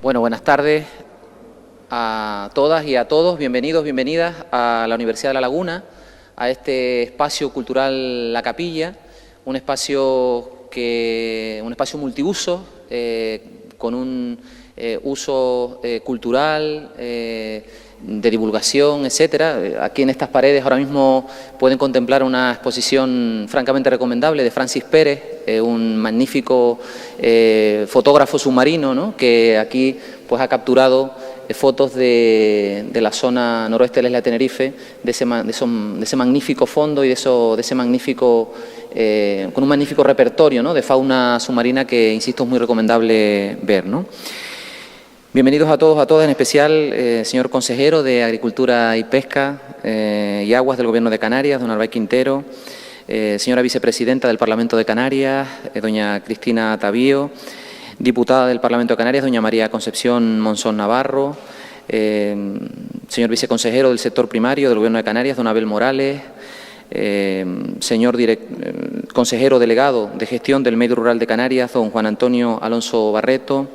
Bueno, buenas tardes a todas y a todos. Bienvenidos, bienvenidas a la Universidad de La Laguna, a este espacio cultural La Capilla, un espacio multiuso, con un uso cultural, de divulgación, etcétera. Aquí en estas paredes ahora mismo pueden contemplar una exposición francamente recomendable de Francis Pérez, un magnífico fotógrafo submarino, ¿no?, que aquí pues ha capturado fotos de la zona noroeste de la isla de Tenerife, de ese magnífico fondo y de ese magnífico, con un magnífico repertorio, ¿no?, de fauna submarina que, insisto, es muy recomendable ver, ¿no? Bienvenidos a todos, a todas, en especial, señor consejero de Agricultura y Pesca y Aguas del Gobierno de Canarias, don Albay Quintero, señora vicepresidenta del Parlamento de Canarias, doña Cristina Tavío, diputada del Parlamento de Canarias, doña María Concepción Monzón Navarro, señor viceconsejero del sector primario del Gobierno de Canarias, don Abel Morales, señor consejero delegado de Gestión del Medio Rural de Canarias, don Juan Antonio Alonso Barreto,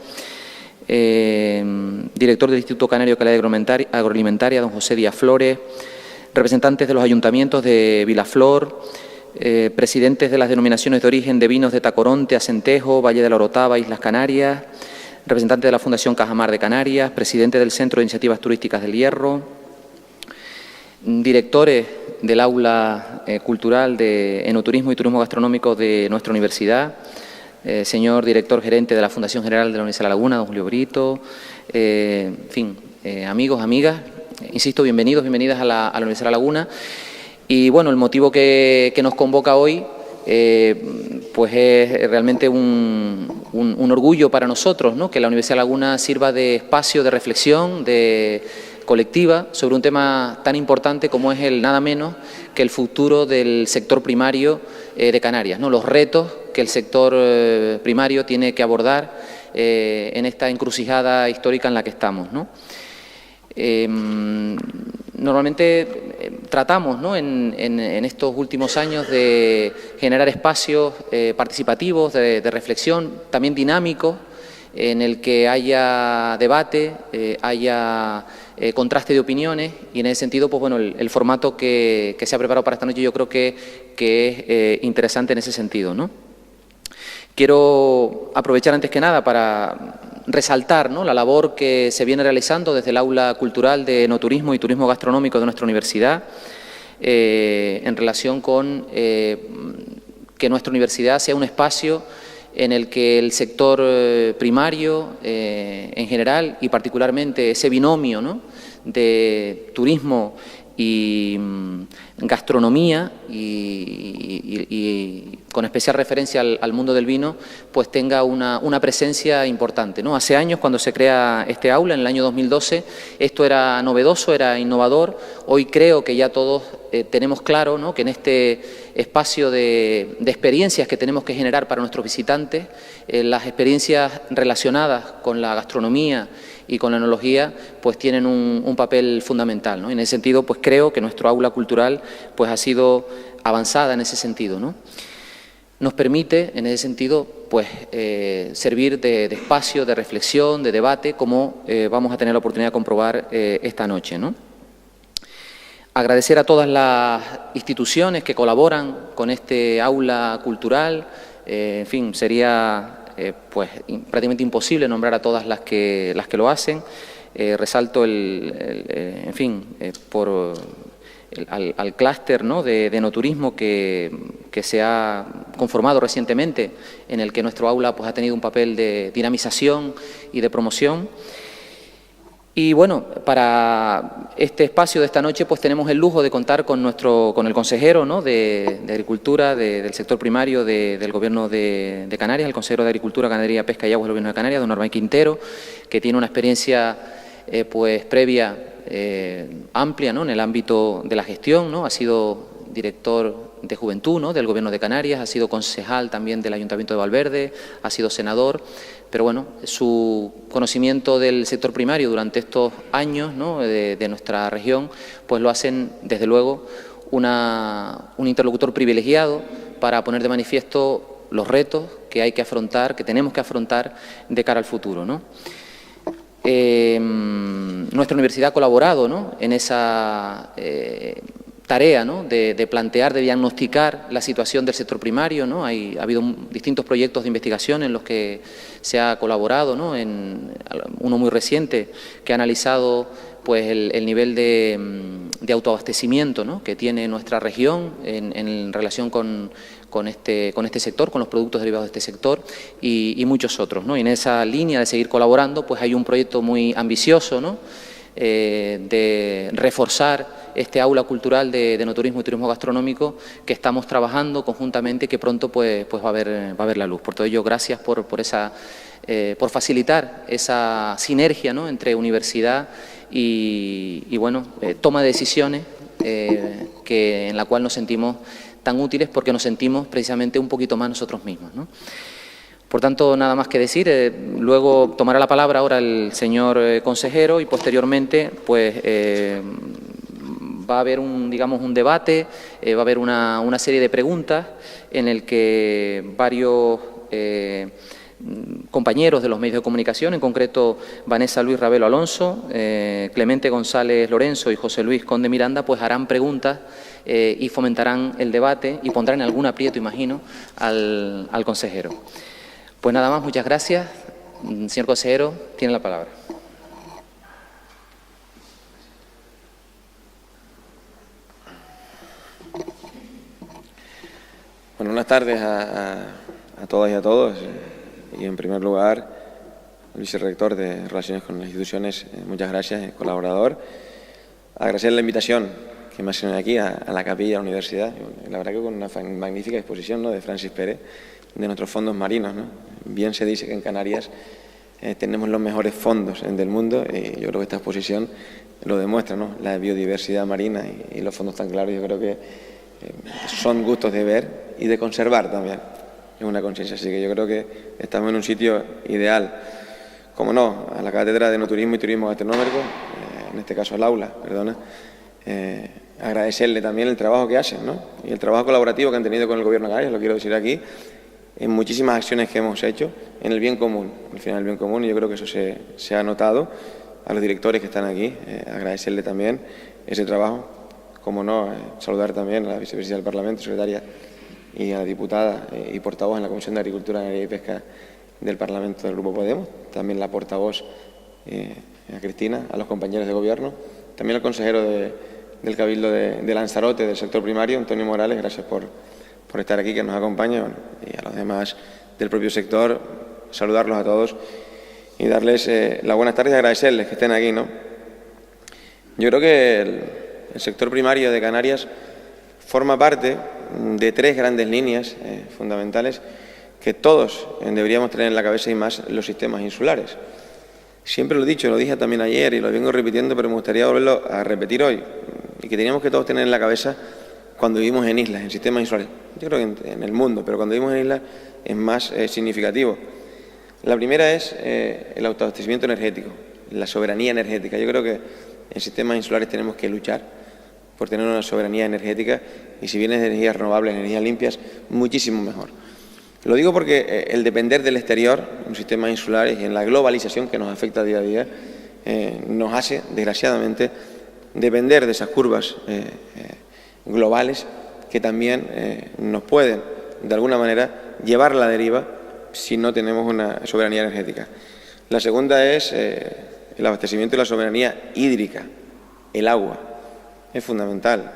director del Instituto Canario de Calidad Agroalimentaria, don José Díaz Flores, representantes de los ayuntamientos de Vilaflor, presidentes de las denominaciones de origen de vinos de Tacoronte, Acentejo, Valle de la Orotava, Islas Canarias, representantes de la Fundación Cajamar de Canarias, presidente del Centro de Iniciativas Turísticas del Hierro, directores del Aula Cultural de Enoturismo y Turismo Gastronómico de nuestra universidad, señor director gerente de la Fundación General de la Universidad de La Laguna, don Julio Brito, en fin, amigos, amigas, insisto, bienvenidos, bienvenidas a la Universidad de La Laguna. Y bueno, el motivo que nos convoca hoy, pues es realmente un orgullo para nosotros, ¿no?, que la Universidad de La Laguna sirva de espacio de reflexión, colectiva, sobre un tema tan importante como es nada menos que el futuro del sector primario de Canarias, ¿no?, los retos que el sector primario tiene que abordar en esta encrucijada histórica en la que estamos, ¿no? Normalmente tratamos, ¿no?, en estos últimos años de generar espacios participativos, de reflexión, también dinámicos, en el que haya debate, haya contraste de opiniones, y en ese sentido, pues bueno, el formato que se ha preparado para esta noche yo creo que es interesante en ese sentido, ¿no? Quiero aprovechar antes que nada para resaltar, ¿no?, la labor que se viene realizando desde el Aula Cultural de Enoturismo y Turismo Gastronómico de nuestra universidad en relación con que nuestra universidad sea un espacio en el que el sector primario en general y particularmente ese binomio, ¿no?, de turismo y gastronomía y con especial referencia al mundo del vino, pues tenga una presencia importante, ¿no? Hace años, cuando se crea este aula, en el año 2012, esto era novedoso, era innovador. Hoy creo que ya todos tenemos claro, ¿no?, que en este espacio de experiencias que tenemos que generar para nuestros visitantes, las experiencias relacionadas con la gastronomía y con la enología pues tienen un papel fundamental, ¿no? En ese sentido, pues creo que nuestro aula cultural pues ha sido avanzada en ese sentido, ¿no? Nos permite, en ese sentido, pues servir de espacio, de reflexión, de debate, como vamos a tener la oportunidad de comprobar esta noche, ¿no? Agradecer a todas las instituciones que colaboran con este aula cultural. En fin, sería pues prácticamente imposible nombrar a todas las que lo hacen. Resalto en fin, al clúster, ¿no?, de enoturismo que se ha conformado recientemente, en el que nuestro aula pues ha tenido un papel de dinamización y de promoción. Y bueno, para este espacio de esta noche pues tenemos el lujo de contar con el consejero, ¿no?, de Agricultura del sector primario del Gobierno de Canarias, el consejero de Agricultura, Ganadería, Pesca y Aguas del Gobierno de Canarias, don Albay Quintero, que tiene una experiencia pues previa amplia, ¿no?, en el ámbito de la gestión, ¿no? Ha sido director de Juventud, ¿no?, del Gobierno de Canarias, ha sido concejal también del Ayuntamiento de Valverde, ha sido senador, pero bueno, su conocimiento del sector primario durante estos años, ¿no?, de nuestra región, pues lo hacen, desde luego, un interlocutor privilegiado para poner de manifiesto los retos que hay que afrontar, que tenemos que afrontar de cara al futuro, ¿no? Nuestra universidad ha colaborado, ¿no?, en esa tarea, ¿no?, de plantear, de diagnosticar la situación del sector primario, ¿no? Ha habido distintos proyectos de investigación en los que se ha colaborado, ¿no?, en uno muy reciente que ha analizado pues el nivel de autoabastecimiento, ¿no?, que tiene nuestra región en relación con este sector, con los productos derivados de este sector y muchos otros, ¿no? Y en esa línea de seguir colaborando, pues hay un proyecto muy ambicioso, ¿no?, de reforzar este aula cultural de enoturismo y turismo gastronómico que estamos trabajando conjuntamente y que pronto pues va a ver la luz. Por todo ello, gracias por facilitar esa sinergia, ¿no?, entre universidad y bueno, toma de decisiones en la cual nos sentimos tan útiles porque nos sentimos precisamente un poquito más nosotros mismos, ¿no? Por tanto, nada más que decir. Luego tomará la palabra ahora el señor consejero y posteriormente pues va a haber un debate, va a haber una serie de preguntas en el que varios compañeros de los medios de comunicación, en concreto Vanessa Luis Ravelo Alonso, Clemente González Lorenzo y José Luis Conde Miranda, pues harán preguntas y fomentarán el debate y pondrán en algún aprieto, imagino, al consejero. Pues nada más, muchas gracias. Señor consejero, tiene la palabra. Bueno, buenas tardes a todas y a todos. Y en primer lugar, el vicerrector de Relaciones con las Instituciones, muchas gracias, colaborador. Agradecer la invitación que me hacen aquí a la capilla de la universidad. La verdad que con una magnífica exposición, ¿no?, de Francis Pérez, de nuestros fondos marinos, ¿no? Bien se dice que en Canarias tenemos los mejores fondos del mundo y yo creo que esta exposición lo demuestra, ¿no?, la biodiversidad marina y los fondos tan claros. Yo creo que son gustos de ver y de conservar también. Es una conciencia, así que yo creo que estamos en un sitio ideal. Como no, a la Cátedra de Enoturismo y Turismo Gastronómico, en este caso al aula, perdona, agradecerle también el trabajo que hacen, ¿no?, y el trabajo colaborativo que han tenido con el Gobierno de Canarias, lo quiero decir aquí, en muchísimas acciones que hemos hecho en el bien común, al final el bien común, y yo creo que eso se ha notado. A los directores que están aquí, agradecerle también ese trabajo. Como no, saludar también a la vicepresidenta del Parlamento, secretaria, y a la diputada y portavoz en la Comisión de Agricultura, Ganadería y Pesca del Parlamento del Grupo Podemos, también la portavoz, a Cristina, a los compañeros de Gobierno, también al consejero del Cabildo de Lanzarote, del sector primario, Antonio Morales, gracias por estar aquí, que nos acompañe, bueno, y a los demás del propio sector, saludarlos a todos y darles las buenas tardes y agradecerles que estén aquí, ¿no? Yo creo que el sector primario de Canarias forma parte de tres grandes líneas fundamentales que todos deberíamos tener en la cabeza, y más los sistemas insulares. Siempre lo he dicho, lo dije también ayer y lo vengo repitiendo, pero me gustaría volverlo a repetir hoy, y que teníamos que todos tener en la cabeza cuando vivimos en islas, en sistemas insulares. Yo creo que en el mundo, pero cuando vivimos en islas es más significativo. La primera es el autoabastecimiento energético, la soberanía energética. Yo creo que en sistemas insulares tenemos que luchar por tener una soberanía energética, y si bien es de energías renovables, energías limpias, muchísimo mejor. Lo digo porque el depender del exterior en sistemas insulares y en la globalización que nos afecta día a día nos hace, desgraciadamente, depender de esas curvas globales que también nos pueden, de alguna manera, llevar a la deriva si no tenemos una soberanía energética. La segunda es el abastecimiento y la soberanía hídrica, el agua. Es fundamental.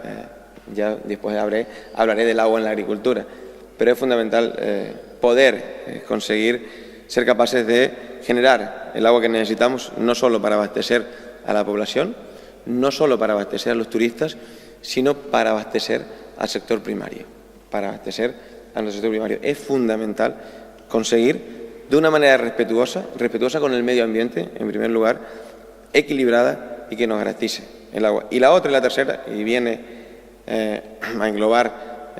Ya después hablaré del agua en la agricultura, pero es fundamental poder conseguir ser capaces de generar el agua que necesitamos, no solo para abastecer a la población, no solo para abastecer a los turistas, sino para abastecer al sector primario, para abastecer a nuestro sector primario. Es fundamental conseguir, de una manera respetuosa con el medio ambiente, en primer lugar, equilibrada y que nos garantice el agua. Y la otra y la tercera, y viene a englobar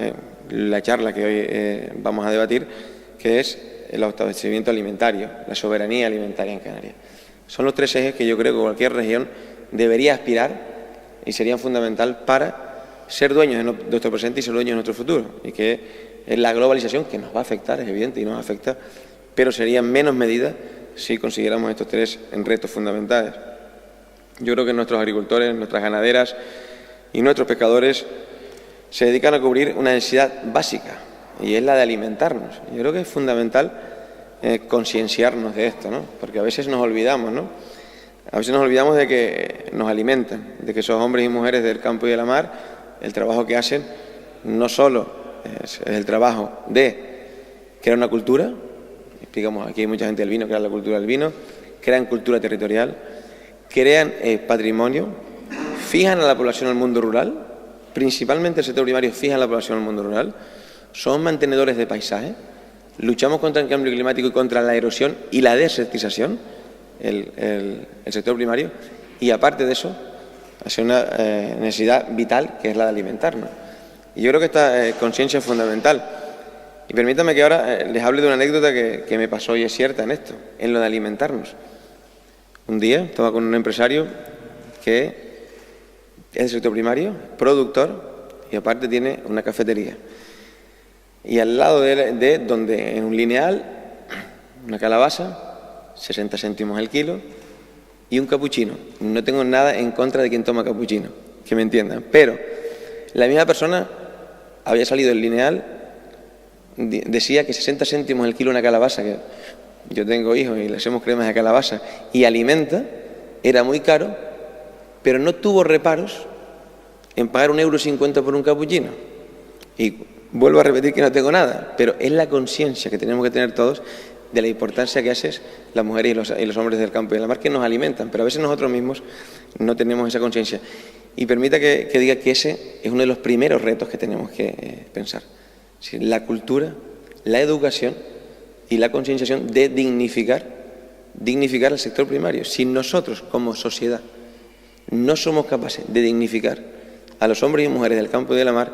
la charla que hoy vamos a debatir, que es el abastecimiento alimentario, la soberanía alimentaria en Canarias. Son los tres ejes que yo creo que cualquier región debería aspirar y serían fundamental para ser dueños de nuestro presente y ser dueños de nuestro futuro. Y que es la globalización que nos va a afectar, es evidente, y nos afecta, pero sería en menos medida si consiguiéramos estos tres retos fundamentales. Yo creo que nuestros agricultores, nuestras ganaderas y nuestros pescadores se dedican a cubrir una necesidad básica, y es la de alimentarnos. Yo creo que es fundamental concienciarnos de esto, ¿no? Porque a veces nos olvidamos, ¿no? A veces nos olvidamos de que nos alimentan, de que esos hombres y mujeres del campo y de la mar, el trabajo que hacen no solo es el trabajo de crear una cultura, explicamos, aquí hay mucha gente del vino, crear la cultura del vino, crean cultura territorial, crean patrimonio, fijan a la población del mundo rural, principalmente el sector primario fija a la población del mundo rural, son mantenedores de paisaje, luchamos contra el cambio climático y contra la erosión y la desertización, el sector primario, y aparte de eso, hace una necesidad vital que es la de alimentarnos. Y yo creo que esta conciencia es fundamental. Y permítanme que ahora les hable de una anécdota que me pasó y es cierta en esto, en lo de alimentarnos. Un día estaba con un empresario que es del sector primario, productor, y aparte tiene una cafetería. Y al lado de donde, en un lineal, una calabaza, 60 céntimos el kilo, y un capuchino. No tengo nada en contra de quien toma capuchino, que me entiendan. Pero la misma persona había salido del lineal, decía que 60 céntimos el kilo una calabaza, que yo tengo hijos y le hacemos cremas de calabaza, y alimenta, era muy caro, pero no tuvo reparos en pagar 1,50 € por un capuchino. Y vuelvo a repetir que no tengo nada, pero es la conciencia que tenemos que tener todos de la importancia que haces las mujeres y los hombres del campo y de la mar, que nos alimentan, pero a veces nosotros mismos no tenemos esa conciencia. Y permita que diga que ese es uno de los primeros retos que tenemos que pensar. La cultura, la educación y la concienciación de dignificar al sector primario. Si nosotros como sociedad no somos capaces de dignificar a los hombres y mujeres del campo y de la mar,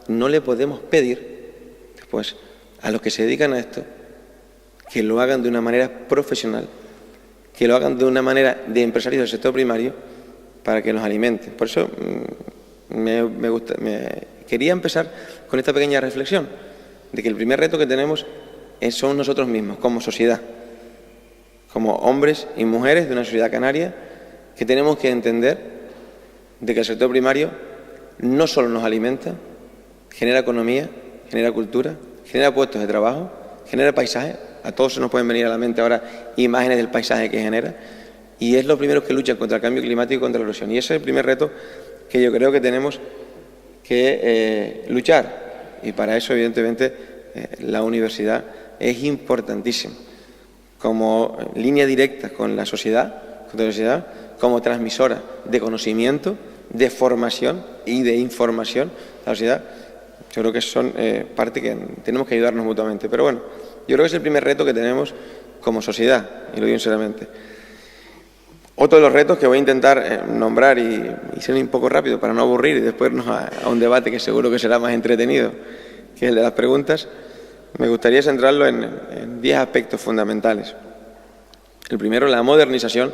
no le podemos pedir después a los que se dedican a esto que lo hagan de una manera profesional, que lo hagan de una manera de empresarios del sector primario para que nos alimenten. Por eso quería empezar con esta pequeña reflexión de que el primer reto que tenemos somos nosotros mismos, como sociedad, como hombres y mujeres de una sociedad canaria, que tenemos que entender de que el sector primario no solo nos alimenta, genera economía, genera cultura, genera puestos de trabajo, genera paisaje. A todos se nos pueden venir a la mente ahora imágenes del paisaje que genera, y es los primeros que luchan contra el cambio climático y contra la erosión. Y ese es el primer reto que yo creo que tenemos que luchar, y para eso evidentemente la universidad es importantísima como línea directa con la sociedad, como transmisora de conocimiento, de formación y de información a la sociedad. Yo creo que son parte que tenemos que ayudarnos mutuamente. Pero bueno, yo creo que es el primer reto que tenemos como sociedad, y lo digo sinceramente. Otro de los retos que voy a intentar nombrar y ser un poco rápido para no aburrir y después irnos a un debate que seguro que será más entretenido, que es el de las preguntas, me gustaría centrarlo en 10 aspectos fundamentales. El primero, la modernización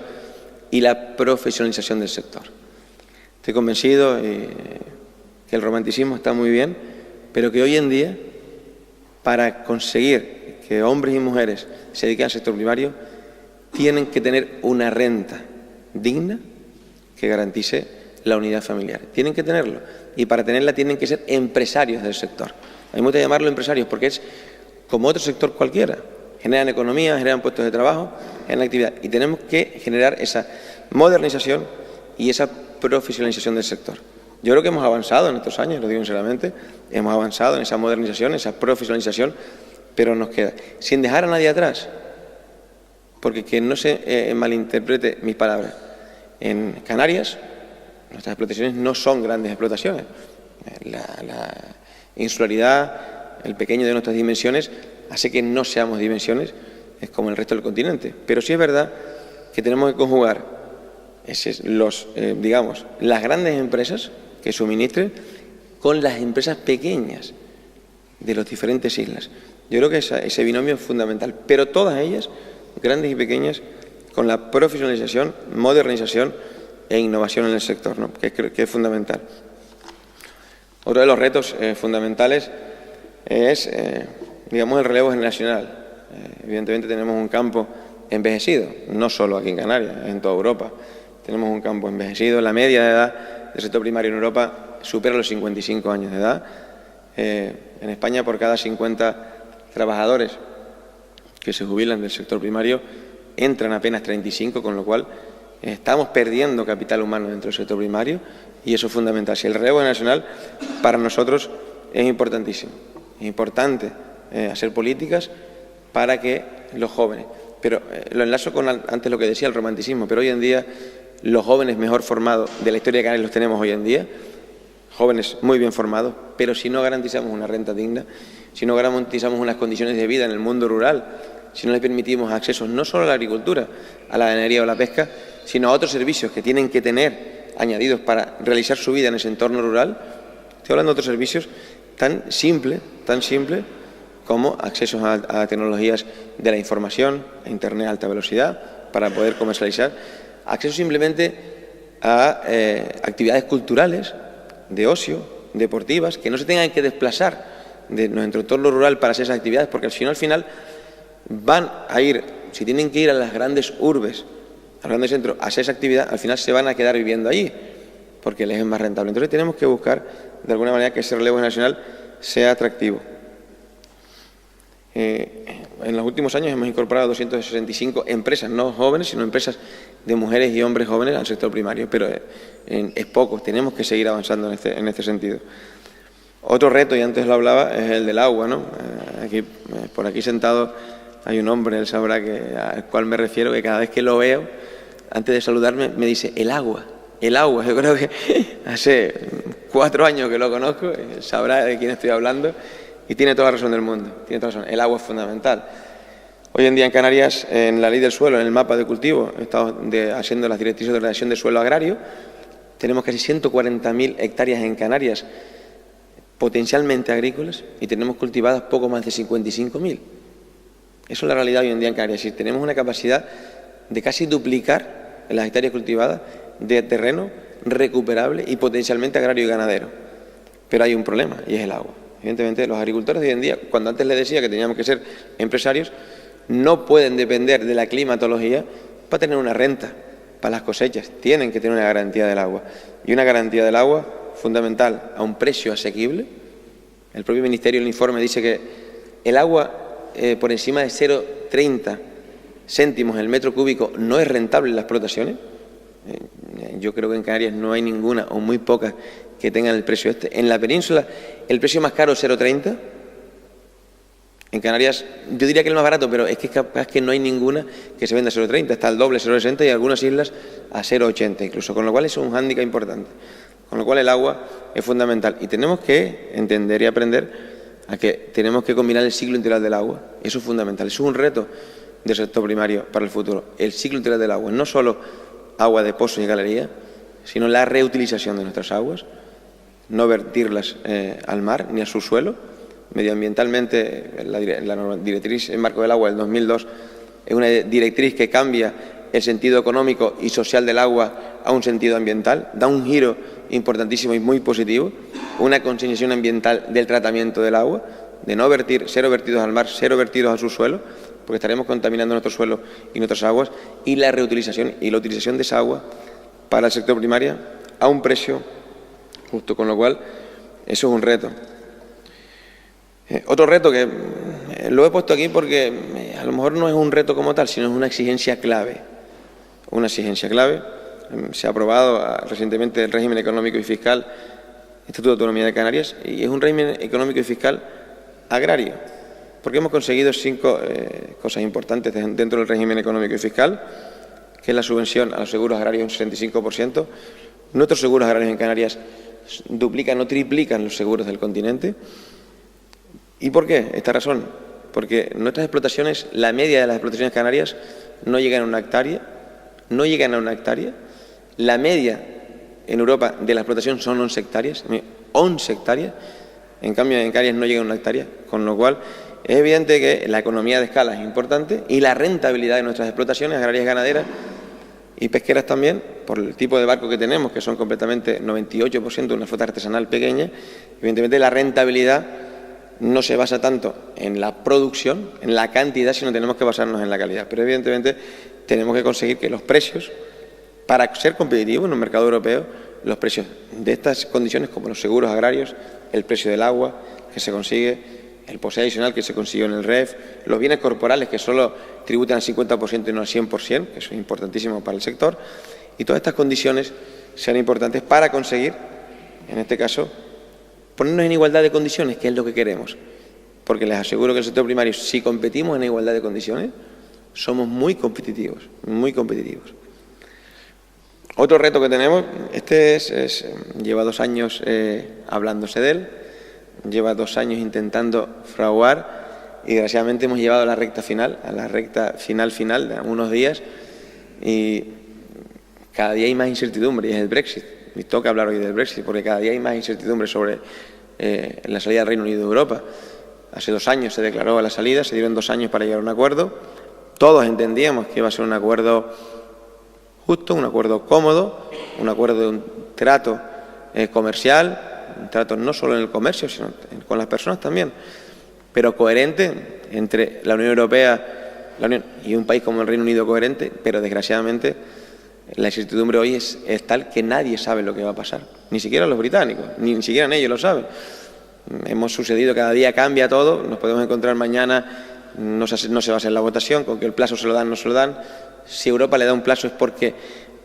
y la profesionalización del sector. Estoy convencido que el romanticismo está muy bien, pero que hoy en día, para conseguir que hombres y mujeres se dediquen al sector primario, tienen que tener una renta digna que garantice la unidad familiar. Tienen que tenerlo. Y para tenerla tienen que ser empresarios del sector. A mí me gusta llamarlo empresarios porque es como otro sector cualquiera. Generan economía, generan puestos de trabajo, generan actividad. Y tenemos que generar esa modernización y esa profesionalización del sector. Yo creo que hemos avanzado en estos años, lo digo sinceramente, hemos avanzado en esa modernización, esa profesionalización, pero nos queda, sin dejar a nadie atrás, porque que no se malinterprete mis palabras. En Canarias, nuestras explotaciones no son grandes explotaciones. La insularidad, el pequeño de nuestras dimensiones, hace que no seamos dimensiones como el resto del continente. Pero sí es verdad que tenemos que conjugar las grandes empresas que suministren con las empresas pequeñas de las diferentes islas. Yo creo que ese binomio es fundamental, pero todas ellas, grandes y pequeñas, con la profesionalización, modernización e innovación en el sector, ¿no? que es fundamental. Otro de los retos fundamentales es, el relevo generacional. Evidentemente tenemos un campo envejecido, no solo aquí en Canarias, en toda Europa. Tenemos un campo envejecido. La media de edad del sector primario en Europa supera los 55 años de edad. En España, por cada 50 trabajadores que se jubilan del sector primario, entran apenas 35, con lo cual estamos perdiendo capital humano dentro del sector primario, y eso es fundamental. Si el relevo generacional para nosotros es importantísimo. Es importante hacer políticas para que los jóvenes, pero lo enlazo con antes lo que decía el romanticismo, pero hoy en día los jóvenes mejor formados de la historia de Canarias los tenemos hoy en día, jóvenes muy bien formados, pero si no garantizamos una renta digna, si no garantizamos unas condiciones de vida en el mundo rural, si no les permitimos acceso no solo a la agricultura, a la ganadería o a la pesca, sino a otros servicios que tienen que tener añadidos para realizar su vida en ese entorno rural, estoy hablando de otros servicios tan simples como accesos a tecnologías de la información, a Internet a alta velocidad, para poder comercializar, acceso simplemente a actividades culturales, de ocio, deportivas, que no se tengan que desplazar de nuestro entorno rural para hacer esas actividades, porque al final van a ir, si tienen que ir a las grandes urbes, a los grandes centros, a hacer esa actividad, al final se van a quedar viviendo allí, porque les es más rentable. Entonces tenemos que buscar, de alguna manera, que ese relevo generacional sea atractivo. En los últimos años hemos incorporado 265 empresas, no jóvenes, sino empresas de mujeres y hombres jóvenes al sector primario, pero es poco, tenemos que seguir avanzando en este sentido. Otro reto, y antes lo hablaba, es el del agua, ¿no? Por aquí sentado hay un hombre, él sabrá al cual me refiero, que cada vez que lo veo, antes de saludarme, me dice, el agua. Yo creo que hace 4 años que lo conozco, sabrá de quién estoy hablando, y tiene toda la razón del mundo, tiene toda la razón. El agua es fundamental. Hoy en día en Canarias, en la ley del suelo, en el mapa de cultivo, estamos haciendo las directrices de ordenación de suelo agrario, tenemos casi 140.000 hectáreas en Canarias potencialmente agrícolas y tenemos cultivadas poco más de 55.000. Eso es la realidad hoy en día en Canarias. Si tenemos una capacidad de casi duplicar en las hectáreas cultivadas de terreno recuperable y potencialmente agrario y ganadero. Pero hay un problema, y es el agua. Evidentemente, los agricultores de hoy en día, cuando antes les decía que teníamos que ser empresarios, no pueden depender de la climatología para tener una renta para las cosechas. Tienen que tener una garantía del agua. Y una garantía del agua fundamental a un precio asequible. El propio Ministerio, en el informe, dice que el agua por encima de 0,30 céntimos el metro cúbico no es rentable en las explotaciones. Yo creo que en Canarias no hay ninguna o muy pocas que tengan el precio este. En la península el precio más caro es 0,30. En Canarias yo diría que el más barato, pero es que capaz que no hay ninguna que se venda a 0,30. Está el doble, 0,60, y algunas islas a 0,80 incluso, con lo cual eso es un hándicap importante. Con lo cual el agua es fundamental y tenemos que entender y aprender a que tenemos que combinar el ciclo integral del agua. Eso es fundamental, eso es un reto del sector primario para el futuro. El ciclo integral del agua, no solo agua de pozos y galerías, sino la reutilización de nuestras aguas, no vertirlas al mar ni al subsuelo. Medioambientalmente, la directriz en marco del agua del 2002 es una directriz que cambia el sentido económico y social del agua a un sentido ambiental, da un giro importantísimo y muy positivo, una concienciación ambiental del tratamiento del agua, de no vertir, 0 vertidos al mar, 0 vertidos al subsuelo, porque estaremos contaminando nuestro suelo y nuestras aguas, y la reutilización y la utilización de esa agua para el sector primario a un precio justo, con lo cual eso es un reto. Otro reto que lo he puesto aquí porque a lo mejor no es un reto como tal, sino es una exigencia clave. Una exigencia clave. Se ha aprobado recientemente el régimen económico y fiscal, Estatuto de Autonomía de Canarias, y es un régimen económico y fiscal agrario, porque hemos conseguido 5 cosas importantes dentro del régimen económico y fiscal, que es la subvención a los seguros agrarios un 65%. Nuestros seguros agrarios en Canarias duplican o triplican los seguros del continente. ¿Y por qué? Esta razón, porque nuestras explotaciones, la media de las explotaciones canarias no llegan a una hectárea, la media en Europa de la explotación son 11 hectáreas, en cambio en Canarias no llegan a una hectárea, con lo cual es evidente que la economía de escala es importante y la rentabilidad de nuestras explotaciones agrarias, ganaderas y pesqueras también, por el tipo de barco que tenemos, que son completamente 98% de una flota artesanal pequeña, evidentemente la rentabilidad no se basa tanto en la producción, en la cantidad, sino tenemos que basarnos en la calidad. Pero evidentemente tenemos que conseguir que los precios, para ser competitivos en un mercado europeo, los precios de estas condiciones, como los seguros agrarios, el precio del agua que se consigue, el POSEI adicional que se consiguió en el REF, los bienes corporales que solo tributan al 50% y no al 100%, que eso es importantísimo para el sector, y todas estas condiciones sean importantes para conseguir, en este caso, ponernos en igualdad de condiciones, que es lo que queremos. Porque les aseguro que el sector primario, si competimos en igualdad de condiciones, somos muy competitivos, muy competitivos. Otro reto que tenemos, lleva 2 años hablándose de él, lleva 2 años intentando fraguar y desgraciadamente hemos llegado a la recta final, final de algunos días, y cada día hay más incertidumbre, y es el Brexit. Y toca hablar hoy del Brexit, porque cada día hay más incertidumbre sobre la salida del Reino Unido de Europa. Hace 2 años se declaró la salida, se dieron 2 años para llegar a un acuerdo. Todos entendíamos que iba a ser un acuerdo justo, un acuerdo cómodo, un acuerdo de un trato comercial, un trato no solo en el comercio, sino con las personas también, pero coherente entre la Unión Europea y un país como el Reino Unido coherente, pero desgraciadamente la incertidumbre hoy es tal que nadie sabe lo que va a pasar, ni siquiera los británicos, ni siquiera ellos lo saben. Hemos sucedido, cada día cambia todo, nos podemos encontrar mañana, no se va a hacer la votación, con que el plazo se lo dan, no se lo dan. Si Europa le da un plazo es porque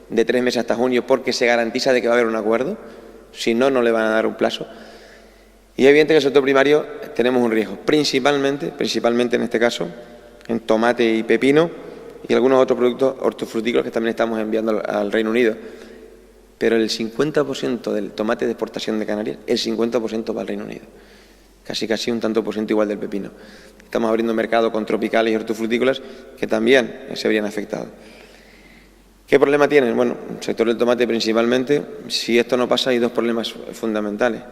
de 3 meses hasta junio, porque se garantiza de que va a haber un acuerdo, si no, no le van a dar un plazo. Y es evidente que el sector primario tenemos un riesgo, principalmente en este caso, en tomate y pepino, y algunos otros productos hortofrutícolas que también estamos enviando al Reino Unido. Pero el 50% del tomate de exportación de Canarias, el 50% va al Reino Unido. Casi un tanto por ciento igual del pepino. Estamos abriendo mercado con tropicales y hortofrutícolas que también se verían afectados. ¿Qué problema tienen? Bueno, el sector del tomate principalmente. Si esto no pasa, hay 2 problemas fundamentales.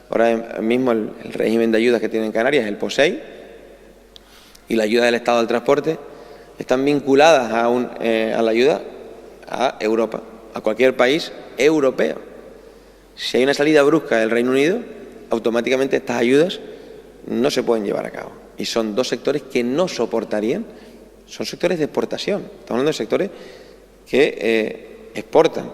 Ahora mismo el régimen de ayudas que tiene en Canarias, el POSEI, y la ayuda del Estado al transporte, están vinculadas a la ayuda a Europa, a cualquier país europeo. Si hay una salida brusca del Reino Unido, automáticamente estas ayudas no se pueden llevar a cabo. Y son 2 sectores que no soportarían, son sectores de exportación. Estamos hablando de sectores que exportan.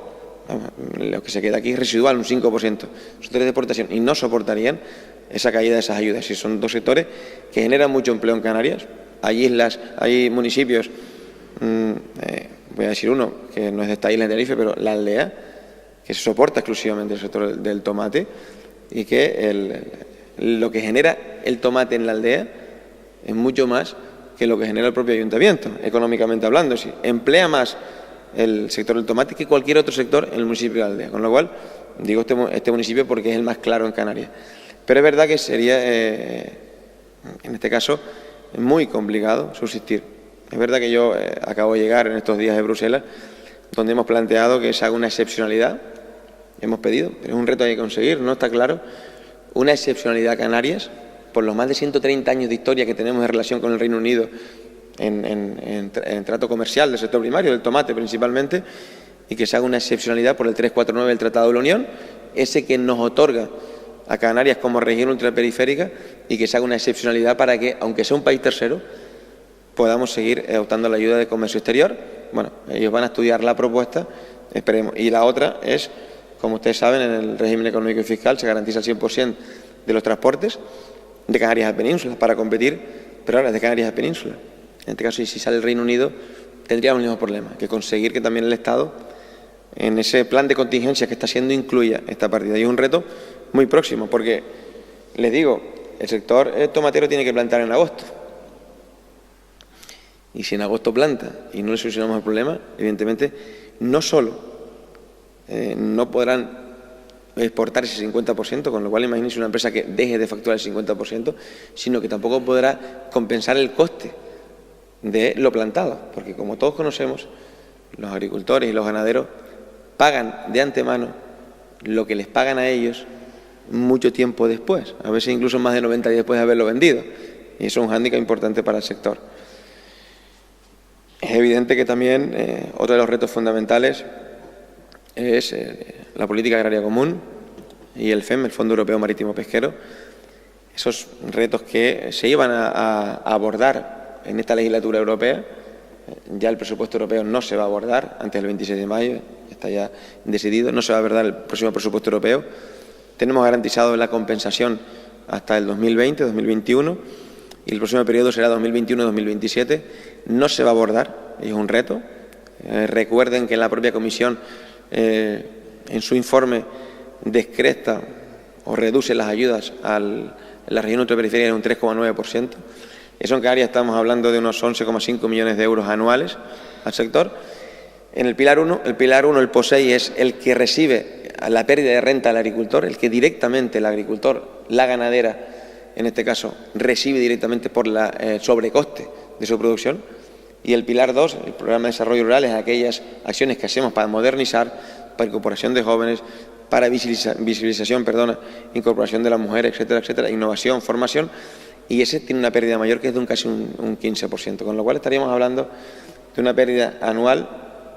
Lo que se queda aquí es residual, un 5%. Sectores de exportación y no soportarían esa caída de esas ayudas. Y son 2 sectores que generan mucho empleo en Canarias. Hay islas, hay municipios, voy a decir uno, que no es de esta isla de Tenerife, pero la Aldea, que se soporta exclusivamente el sector del tomate y que lo que genera el tomate en la Aldea es mucho más que lo que genera el propio ayuntamiento, económicamente hablando. Sí, emplea más el sector del tomate que cualquier otro sector en el municipio de la Aldea. Con lo cual, digo este municipio porque es el más claro en Canarias. Pero es verdad que sería, en este caso, muy complicado subsistir. Es verdad que yo acabo de llegar en estos días de Bruselas, donde hemos planteado que se haga una excepcionalidad. Hemos pedido, pero es un reto que hay que conseguir, ¿no? Está claro. Una excepcionalidad a Canarias, por los más de 130 años de historia que tenemos en relación con el Reino Unido en trato comercial del sector primario, del tomate principalmente, y que se haga una excepcionalidad por el 349 del Tratado de la Unión, ese que nos otorga a Canarias como región ultraperiférica, y que se haga una excepcionalidad para que, aunque sea un país tercero, podamos seguir optando a la ayuda de comercio exterior. Bueno, ellos van a estudiar la propuesta, esperemos. Y la otra es, como ustedes saben, en el régimen económico y fiscal se garantiza el 100% de los transportes de Canarias a Península para competir, pero ahora de Canarias a Península. En este caso, y si sale el Reino Unido, tendríamos el mismo problema, que conseguir que también el Estado, en ese plan de contingencia que está haciendo, incluya esta partida. Y es un reto muy próximo, porque, les digo, el sector tomatero tiene que plantar en agosto. Y si en agosto planta y no le solucionamos el problema, evidentemente, no solo no podrán exportar ese 50%, con lo cual imagínense una empresa que deje de facturar el 50%, sino que tampoco podrá compensar el coste de lo plantado, porque como todos conocemos, los agricultores y los ganaderos pagan de antemano lo que les pagan a ellos mucho tiempo después, a veces incluso más de 90 días después de haberlo vendido, y eso es un hándicap importante para el sector. Es evidente que también otro de los retos fundamentales es la política agraria común y el FEM, el Fondo Europeo Marítimo Pesquero. esos retos que se iban a abordar en esta legislatura europea. Ya el presupuesto europeo no se va a abordar antes del 26 de mayo, está ya decidido, no se va a abordar el próximo presupuesto europeo. Tenemos garantizado la compensación hasta el 2020, 2021, y el próximo periodo será 2021-2027. No se va a abordar, es un reto. Recuerden que la propia Comisión, en su informe, descresta o reduce las ayudas a la región ultraperiferia en un 3,9%. Eso en Canarias estamos hablando de unos 11,5 millones de euros anuales al sector. En el Pilar 1, el POSEI es el que recibe la pérdida de renta al agricultor, el que directamente el agricultor, la ganadera, en este caso, recibe directamente por la sobrecoste de su producción. Y el Pilar 2, el Programa de Desarrollo Rural, es aquellas acciones que hacemos para modernizar, para incorporación de jóvenes, para visibilización, incorporación de las mujeres, etcétera, etcétera, innovación, formación, y ese tiene una pérdida mayor que es de casi un 15%, con lo cual estaríamos hablando de una pérdida anual,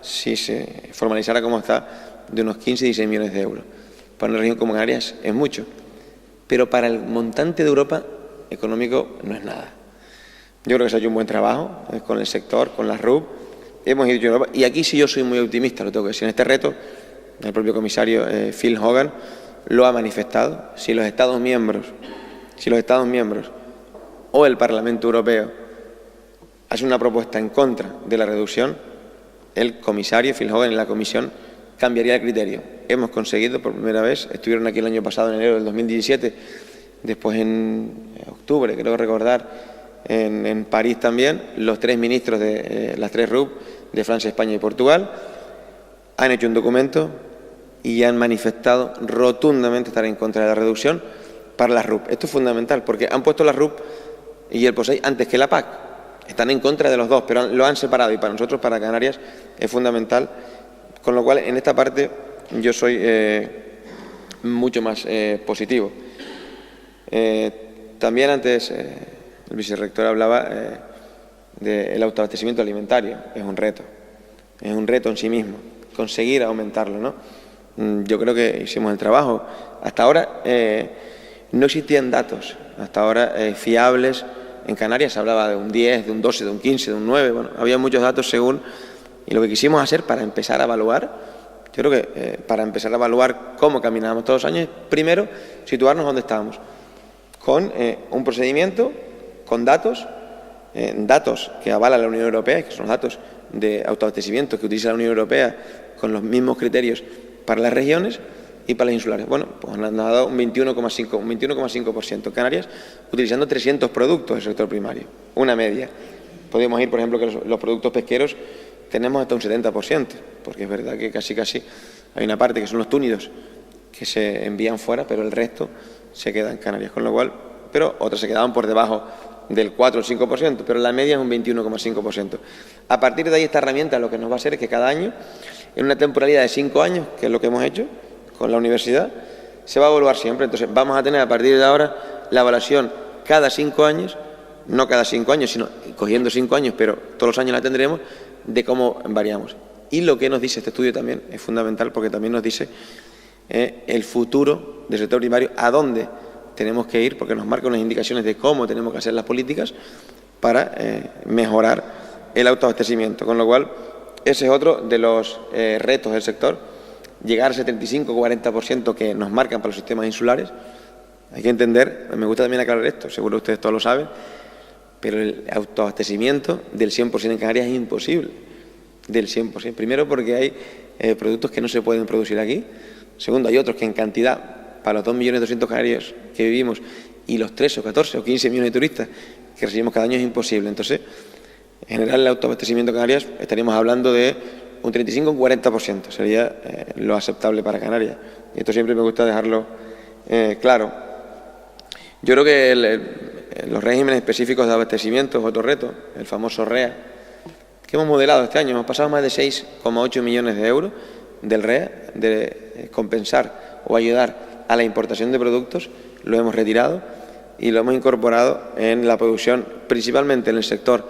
si se formalizara como está, de unos 15-16 millones de euros. Para una región como Canarias es mucho, pero para el montante de Europa económico no es nada. Yo creo que se ha hecho un buen trabajo con el sector, con la RUP, hemos ido a Europa, y aquí sí yo soy muy optimista, lo tengo que decir, en este reto. El propio comisario Phil Hogan lo ha manifestado. Si los Estados miembros o el Parlamento Europeo hace una propuesta en contra de la reducción, el comisario Phil Hogan en la Comisión cambiaría el criterio. Hemos conseguido por primera vez, estuvieron aquí el año pasado, en enero del 2017, después en octubre, creo recordar, en París también, los tres ministros de las tres RUP, de Francia, España y Portugal, han hecho un documento y han manifestado rotundamente estar en contra de la reducción para las RUP. Esto es fundamental porque han puesto la RUP y el POSEI antes que la PAC. Están en contra de los dos, pero lo han separado, y para nosotros, para Canarias, es fundamental. Con lo cual, en esta parte, yo soy mucho más positivo. También antes el vicerrector hablaba del autoabastecimiento alimentario. Es un reto en sí mismo, conseguir aumentarlo, ¿no? Yo creo que hicimos el trabajo. Hasta ahora no existían datos, fiables. En Canarias se hablaba de un 10, de un 12, de un 15, de un 9, bueno, había muchos datos según, y lo que quisimos hacer para empezar a evaluar, yo creo que para empezar a evaluar cómo caminábamos todos los años, primero situarnos donde estábamos, con un procedimiento, con datos que avala la Unión Europea, que son los datos de autoabastecimiento que utiliza la Unión Europea con los mismos criterios para las regiones y para las insulares. Bueno, pues han dado un 21,5%. Canarias utilizando 300 productos del sector primario, una media. Podemos ir, por ejemplo, que los productos pesqueros tenemos hasta un 70%, porque es verdad que casi hay una parte que son los túnidos que se envían fuera, pero el resto se queda en Canarias, con lo cual, pero otras se quedaban por debajo del 4 o 5%, pero la media es un 21,5%. A partir de ahí, esta herramienta lo que nos va a hacer es que cada año, en una temporalidad de 5 años, que es lo que hemos hecho con la universidad, se va a evaluar siempre. Entonces vamos a tener a partir de ahora la evaluación cada 5 años, no cada 5 años, sino cogiendo 5 años, pero todos los años la tendremos, de cómo variamos. Y lo que nos dice este estudio también es fundamental, porque también nos dice el futuro del sector primario, a dónde tenemos que ir, porque nos marca unas indicaciones de cómo tenemos que hacer las políticas para mejorar el autoabastecimiento. Con lo cual, ese es otro de los retos del sector, llegar al 75-40% que nos marcan para los sistemas insulares. Hay que entender, me gusta también aclarar esto, seguro ustedes todos lo saben, pero el autoabastecimiento del 100% en Canarias es imposible, del 100%. Primero porque hay productos que no se pueden producir aquí. Segundo, hay otros que en cantidad, para los 2.200.000 canarios que vivimos y los 13 o 14 o 15 millones de turistas que recibimos cada año, es imposible. Entonces, en general, el autoabastecimiento de Canarias estaríamos hablando de un 35 o un 40%, sería lo aceptable para Canarias. Y esto siempre me gusta dejarlo claro. Yo creo que los regímenes específicos de abastecimiento es otro reto, el famoso REA, que hemos modelado este año. Hemos pasado más de 6,8 millones de euros del REA, de compensar o ayudar a la importación de productos, lo hemos retirado y lo hemos incorporado en la producción, principalmente en el sector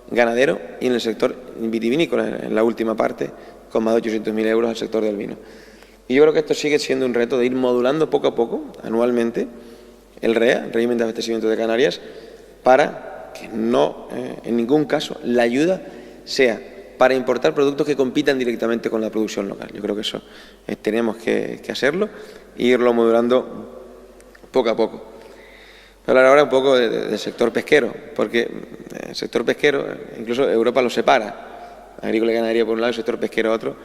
ganadero y en el sector vitivinícola, en la última parte, con más de 800.000 euros al sector del vino. Y yo creo que esto sigue siendo un reto de ir modulando poco a poco, anualmente, el REA, el Régimen de Abastecimiento de Canarias, para que no, en ningún caso, la ayuda sea para importar productos que compitan directamente con la producción local. Yo creo que eso tenemos que hacerlo e irlo modulando poco a poco. Voy a hablar ahora un poco del sector pesquero, porque el sector pesquero, incluso Europa lo separa, agrícola y ganadería por un lado y el sector pesquero otro,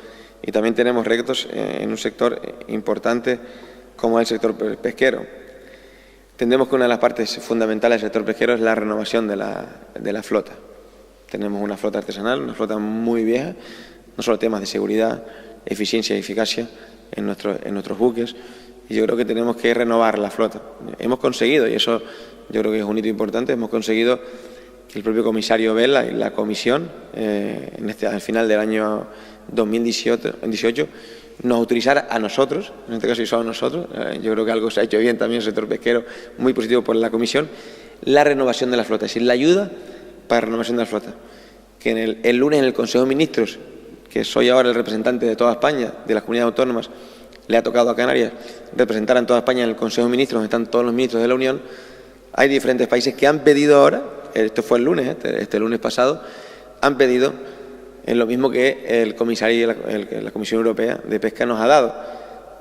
y también tenemos retos en un sector importante como es el sector pesquero. Entendemos que una de las partes fundamentales del sector pesquero es la renovación de la flota. Tenemos una flota artesanal, una flota muy vieja, no solo temas de seguridad, eficiencia y eficacia en nuestros buques, y yo creo que tenemos que renovar la flota. Hemos conseguido, y eso yo creo que es un hito importante, hemos conseguido que el propio comisario Vela y la comisión, al final del año 2018, nos autorizara a nosotros, en este caso solo a nosotros, yo creo que algo se ha hecho bien también en el sector pesquero, muy positivo por la comisión, la renovación de la flota, es decir, la ayuda para la renovación de la flota. Que el lunes en el Consejo de Ministros, que soy ahora el representante de toda España, de las comunidades autónomas, le ha tocado a Canarias representar en toda España en el Consejo de Ministros, donde están todos los ministros de la Unión. Hay diferentes países que han pedido ahora, esto fue el lunes, este lunes pasado, han pedido lo mismo que el comisario y la Comisión Europea de Pesca nos ha dado,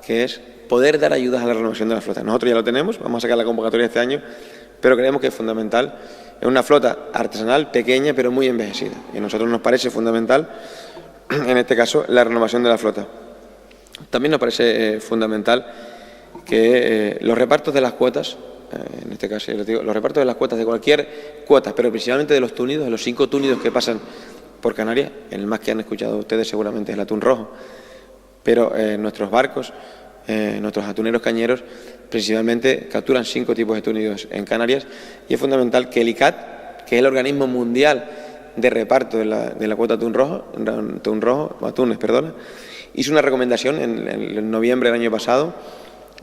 que es poder dar ayudas a la renovación de la flota. Nosotros ya lo tenemos, vamos a sacar la convocatoria este año, pero creemos que es fundamental. Es una flota artesanal pequeña pero muy envejecida, y a nosotros nos parece fundamental, en este caso, la renovación de la flota. También nos parece fundamental que los repartos de las cuotas, en este caso les digo, los repartos de las cuotas de cualquier cuota, pero principalmente de los túnidos, de los 5 túnidos que pasan por Canarias, el más que han escuchado ustedes seguramente es el atún rojo, pero nuestros barcos, nuestros atuneros cañeros, principalmente capturan 5 tipos de túnidos en Canarias, y es fundamental que el ICAT, que es el organismo mundial de reparto de la cuota atunes, hizo una recomendación en noviembre del año pasado,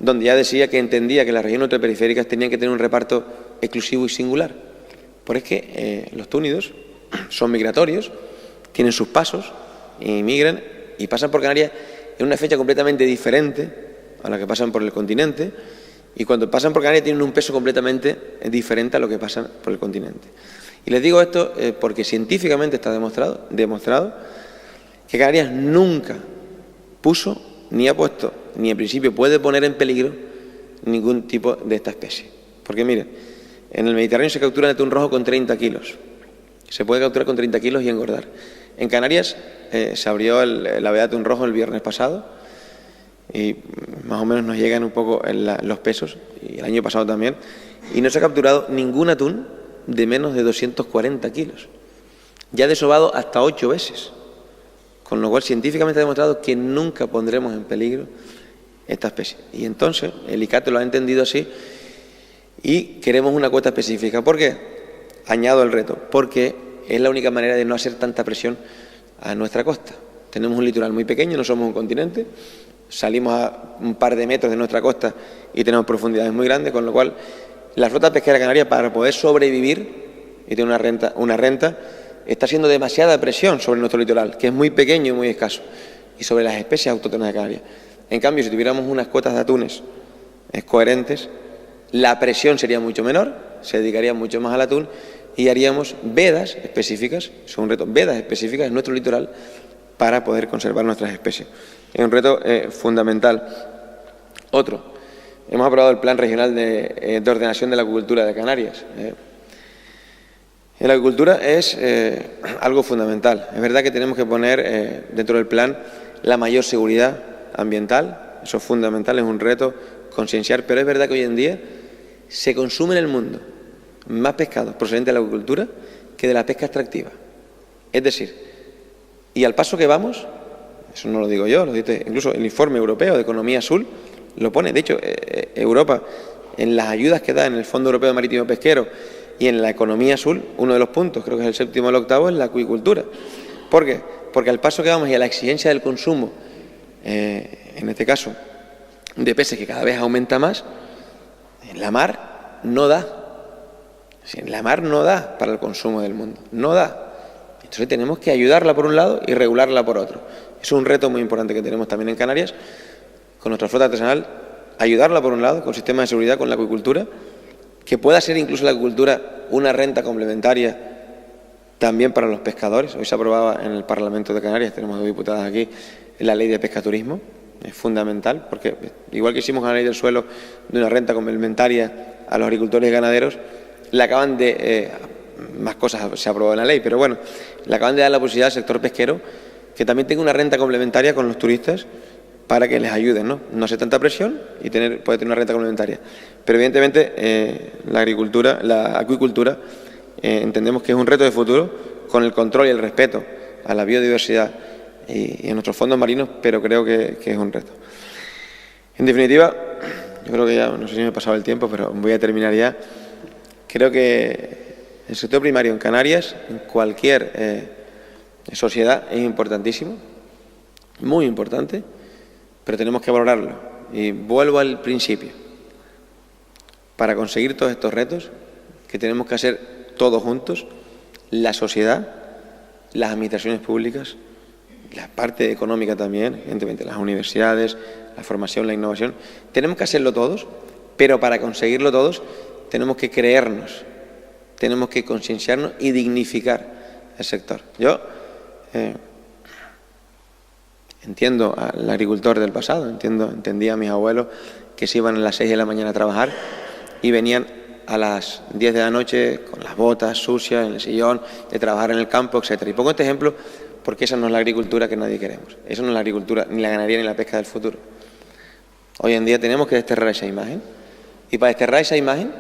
donde ya decía que entendía que las regiones ultraperiféricas tenían que tener un reparto exclusivo y singular. Porque es que los túnidos son migratorios, tienen sus pasos, migran y pasan por Canarias en una fecha completamente diferente a la que pasan por el continente, y cuando pasan por Canarias tienen un peso completamente diferente a lo que pasan por el continente. Y les digo esto porque científicamente está demostrado que Canarias nunca puso, ni ha puesto, ni en principio puede poner en peligro ningún tipo de esta especie. Porque miren, en el Mediterráneo se captura el atún rojo con 30 kilos. Se puede capturar con 30 kilos y engordar. En Canarias se abrió la veda de atún rojo el viernes pasado y más o menos nos llegan un poco los pesos, y el año pasado también, y no se ha capturado ningún atún de menos de 240 kilos. Ya desobado hasta 8 veces. Con lo cual, científicamente ha demostrado que nunca pondremos en peligro esta especie. Y entonces, el ICAT lo ha entendido así y queremos una cuota específica. ¿Por qué? Añado el reto. Porque es la única manera de no hacer tanta presión a nuestra costa. Tenemos un litoral muy pequeño, no somos un continente, salimos a un par de metros de nuestra costa y tenemos profundidades muy grandes, con lo cual la flota pesquera canaria, para poder sobrevivir y tener una renta, está haciendo demasiada presión sobre nuestro litoral, que es muy pequeño y muy escaso, y sobre las especies autóctonas de Canarias. En cambio, si tuviéramos unas cuotas de atunes coherentes, la presión sería mucho menor, se dedicaría mucho más al atún y haríamos vedas específicas, es un reto, vedas específicas en nuestro litoral para poder conservar nuestras especies. Es un reto fundamental. Otro, hemos aprobado el Plan Regional de Ordenación de la Acuicultura de Canarias. La agricultura es algo fundamental. Es verdad que tenemos que poner dentro del plan la mayor seguridad ambiental, eso es fundamental, es un reto concienciar, pero es verdad que hoy en día se consume en el mundo más pescado procedente de la agricultura que de la pesca extractiva. Es decir, y al paso que vamos, eso no lo digo yo, lo dice incluso el informe europeo de Economía Azul, lo pone. De hecho, Europa, en las ayudas que da en el Fondo Europeo Marítimo Pesquero y en la Economía Azul, uno de los puntos, creo que es el 7º o el 8º, es la acuicultura. ¿Por qué? Porque al paso que vamos y a la exigencia del consumo, en este caso, de peces que cada vez aumenta más, en la mar no da. En la mar no da para el consumo del mundo, no da. Entonces tenemos que ayudarla por un lado y regularla por otro. Es un reto muy importante que tenemos también en Canarias, con nuestra flota artesanal, ayudarla por un lado, con sistemas de seguridad, con la acuicultura, que pueda ser incluso la agricultura una renta complementaria también para los pescadores. Hoy se aprobaba en el Parlamento de Canarias, tenemos 2 diputadas aquí, la ley de pescaturismo. Es fundamental, porque igual que hicimos con la ley del suelo de una renta complementaria a los agricultores y ganaderos, le acaban de... más cosas se aprobó en la ley, pero bueno, le acaban de dar la posibilidad al sector pesquero que también tenga una renta complementaria con los turistas para que les ayuden, ¿no? No hace tanta presión y puede tener una renta complementaria. Pero evidentemente la acuicultura entendemos que es un reto de futuro con el control y el respeto a la biodiversidad y a nuestros fondos marinos, pero creo que es un reto. En definitiva, yo creo que ya, no sé si me he pasado el tiempo, pero voy a terminar ya. Creo que el sector primario en Canarias, en cualquier sociedad, es importantísimo, muy importante, pero tenemos que valorarlo. Y vuelvo al principio. Para conseguir todos estos retos, que tenemos que hacer todos juntos, la sociedad, las administraciones públicas, la parte económica también, evidentemente las universidades, la formación, la innovación, tenemos que hacerlo todos, pero para conseguirlo todos tenemos que creernos, tenemos que concienciarnos y dignificar el sector. Yo entiendo al agricultor del pasado, entendía a mis abuelos que se iban a las 6 de la mañana a trabajar y venían a las 10 de la noche con las botas sucias en el sillón, de trabajar en el campo, etcétera. Y pongo este ejemplo porque esa no es la agricultura que nadie queremos. Esa no es la agricultura, ni la ganadería, ni la pesca del futuro. Hoy en día tenemos que desterrar esa imagen. Y para desterrar esa imagen,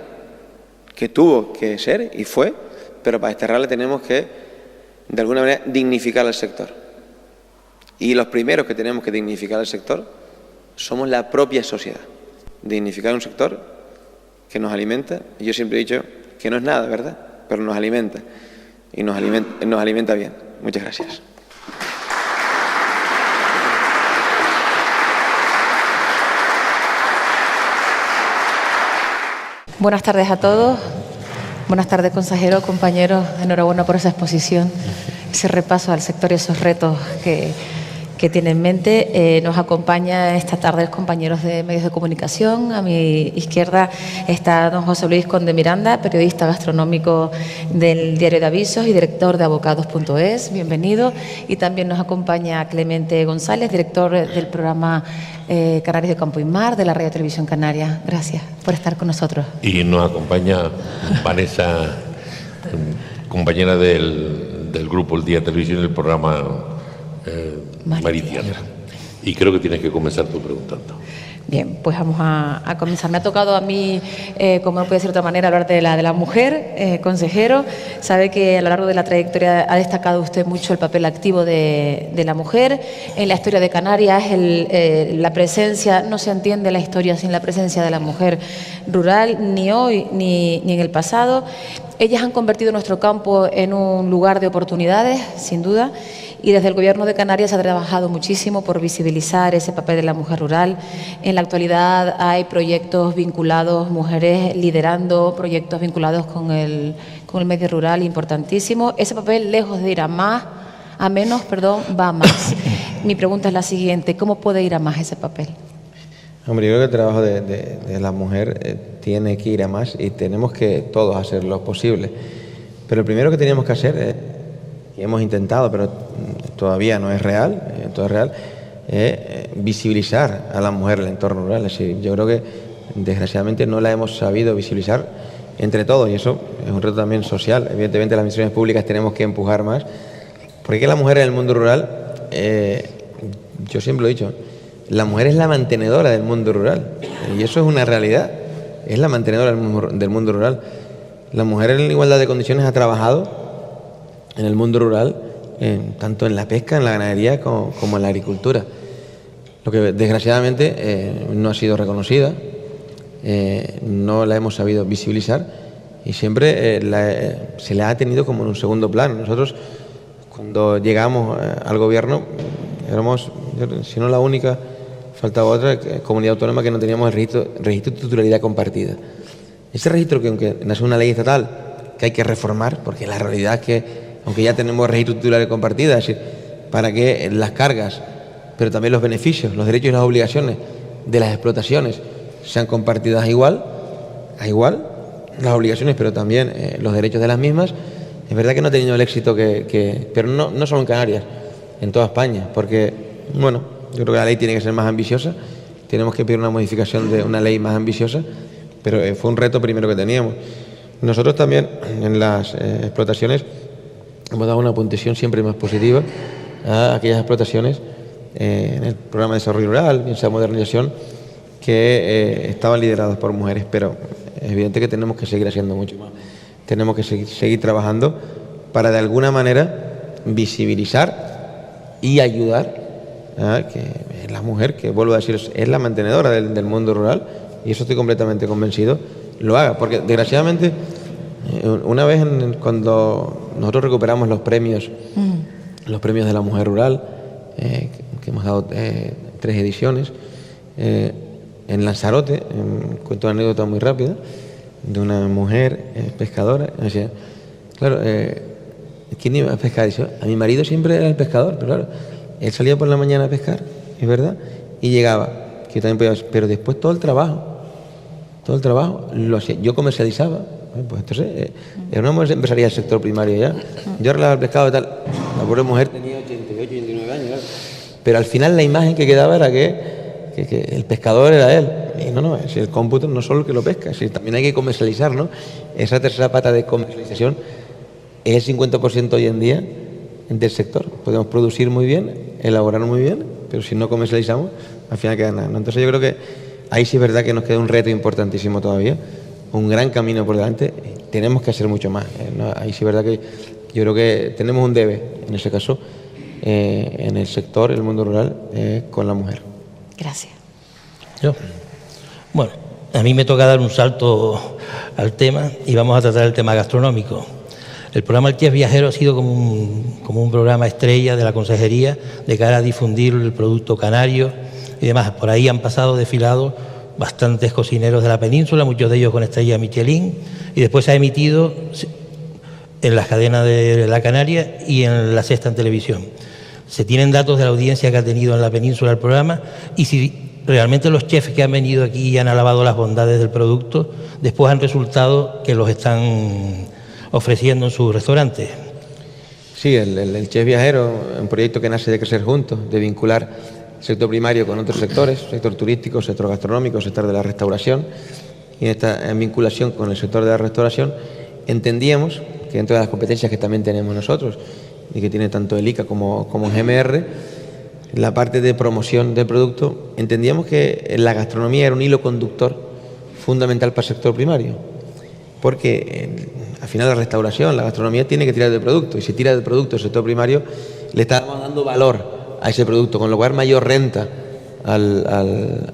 que tuvo que ser y fue, pero para desterrarla tenemos que, de alguna manera, dignificar al sector. Y los primeros que tenemos que dignificar al sector somos la propia sociedad. Dignificar un sector que nos alimenta. Y yo siempre he dicho que no es nada, ¿verdad? Pero nos alimenta. Y nos alimenta bien. Muchas gracias. Buenas tardes a todos. Buenas tardes, consejero, compañeros. Enhorabuena por esa exposición, ese repaso al sector y esos retos que tiene en mente. Nos acompaña esta tarde los compañeros de medios de comunicación. A mi izquierda está don José Luis Conde Miranda, periodista gastronómico del Diario de Avisos y director de Abocados.es. Bienvenido. Y también nos acompaña Clemente González, director del programa Canarias de Campo y Mar de la Radio Televisión Canaria. Gracias por estar con nosotros. Y nos acompaña Vanessa, compañera del grupo El Día de Televisión del programa Maritierra. Y creo que tienes que comenzar tú preguntando. Bien, pues vamos a comenzar. Me ha tocado a mí, como no puede ser de otra manera, hablar de la mujer, consejero. Sabe que a lo largo de la trayectoria ha destacado usted mucho el papel activo de la mujer. En la historia de Canarias, la presencia, no se entiende la historia sin la presencia de la mujer rural, ni hoy ni en el pasado. Ellas han convertido nuestro campo en un lugar de oportunidades, sin duda. Y desde el Gobierno de Canarias se ha trabajado muchísimo por visibilizar ese papel de la mujer rural. En la actualidad hay proyectos vinculados, mujeres liderando proyectos vinculados con el medio rural, importantísimo. Ese papel, lejos de ir a menos, va a más. Mi pregunta es la siguiente: ¿cómo puede ir a más ese papel? Hombre, yo creo que el trabajo de la mujer tiene que ir a más y tenemos que todos hacer lo posible. Pero lo primero que teníamos que hacer y hemos intentado, pero todavía no es real, visibilizar a la mujer en el entorno rural. Es decir, yo creo que desgraciadamente no la hemos sabido visibilizar entre todos y eso es un reto también social. Evidentemente las administraciones públicas tenemos que empujar más, porque la mujer en el mundo rural, yo siempre lo he dicho, la mujer es la mantenedora del mundo rural y eso es una realidad, es la mantenedora del mundo rural. La mujer en igualdad de condiciones ha trabajado en el mundo rural, tanto en la pesca, en la ganadería, como en la agricultura. Lo que desgraciadamente no ha sido reconocida, no la hemos sabido visibilizar y siempre se la ha tenido como en un segundo plano. Nosotros, cuando llegamos al gobierno, éramos, si no la única, faltaba otra comunidad autónoma que no teníamos el registro de titularidad compartida. Ese registro, que aunque nace una ley estatal que hay que reformar, porque la realidad es que aunque ya tenemos registro de titularidad compartida, es decir, para que las cargas, pero también los beneficios, los derechos y las obligaciones de las explotaciones sean compartidas a igual, las obligaciones, pero también los derechos de las mismas. Es verdad que no ha tenido el éxito pero no solo en Canarias, en toda España, porque, bueno, yo creo que la ley tiene que ser más ambiciosa, tenemos que pedir una modificación de una ley más ambiciosa, pero fue un reto primero que teníamos. Nosotros también en las explotaciones hemos dado una puntuación siempre más positiva a aquellas explotaciones en el programa de desarrollo rural, bien sea modernización, que estaban lideradas por mujeres, pero es evidente que tenemos que seguir haciendo mucho más. Tenemos que seguir trabajando para de alguna manera visibilizar y ayudar a que la mujer, que vuelvo a decir, es la mantenedora del mundo rural, y eso estoy completamente convencido, lo haga, porque desgraciadamente una vez cuando nosotros recuperamos los premios de la mujer rural, que hemos dado 3 ediciones, en Lanzarote, cuento una anécdota muy rápida de una mujer pescadora. Decía, claro, ¿quién iba a pescar? Dice, a mi marido siempre era el pescador, pero claro, él salía por la mañana a pescar, es verdad, y llegaba, que yo también podía, pero después todo el trabajo lo hacía, yo comercializaba. Pues entonces era una mujer empezaría del sector primario ya. Yo arreglaba el pescado y tal. La pobre mujer tenía 88, 89 años, ¿verdad? Pero al final la imagen que quedaba era que el pescador era él. Y no, si el cómputo no solo el que lo pesca, si también hay que comercializar, ¿no? Esa tercera pata de comercialización es el 50% hoy en día del sector. Podemos producir muy bien, elaborar muy bien, pero si no comercializamos, al final queda nada, ¿no? Entonces yo creo que ahí sí es verdad que nos queda un reto importantísimo todavía, un gran camino por delante, tenemos que hacer mucho más, ¿no? Ahí sí es verdad que yo creo que tenemos un debe, en ese caso, en el sector, el mundo rural, con la mujer. Gracias. Bueno, a mí me toca dar un salto al tema y vamos a tratar el tema gastronómico. El programa El Chef Viajero ha sido como un programa estrella de la Consejería de cara a difundir el producto canario y demás. Por ahí han pasado desfilados bastantes cocineros de la península, muchos de ellos con estrella Michelin, y después se ha emitido en las cadenas de La Canaria y en La Sexta en televisión. Se tienen datos de la audiencia que ha tenido en la península el programa, y si realmente los chefs que han venido aquí y han alabado las bondades del producto, después han resultado que los están ofreciendo en sus restaurantes. Sí, el Chef Viajero, un proyecto que nace de crecer juntos, de vincular sector primario con otros sectores, sector turístico, sector gastronómico, sector de la restauración, y en esta vinculación con el sector de la restauración entendíamos que dentro de las competencias que también tenemos nosotros y que tiene tanto el ICA como GMR, la parte de promoción del producto, entendíamos que la gastronomía era un hilo conductor fundamental para el sector primario, porque al final la restauración, la gastronomía tiene que tirar del producto, y si tira del producto el sector primario, le estamos dando valor a ese producto, con lo cual mayor renta al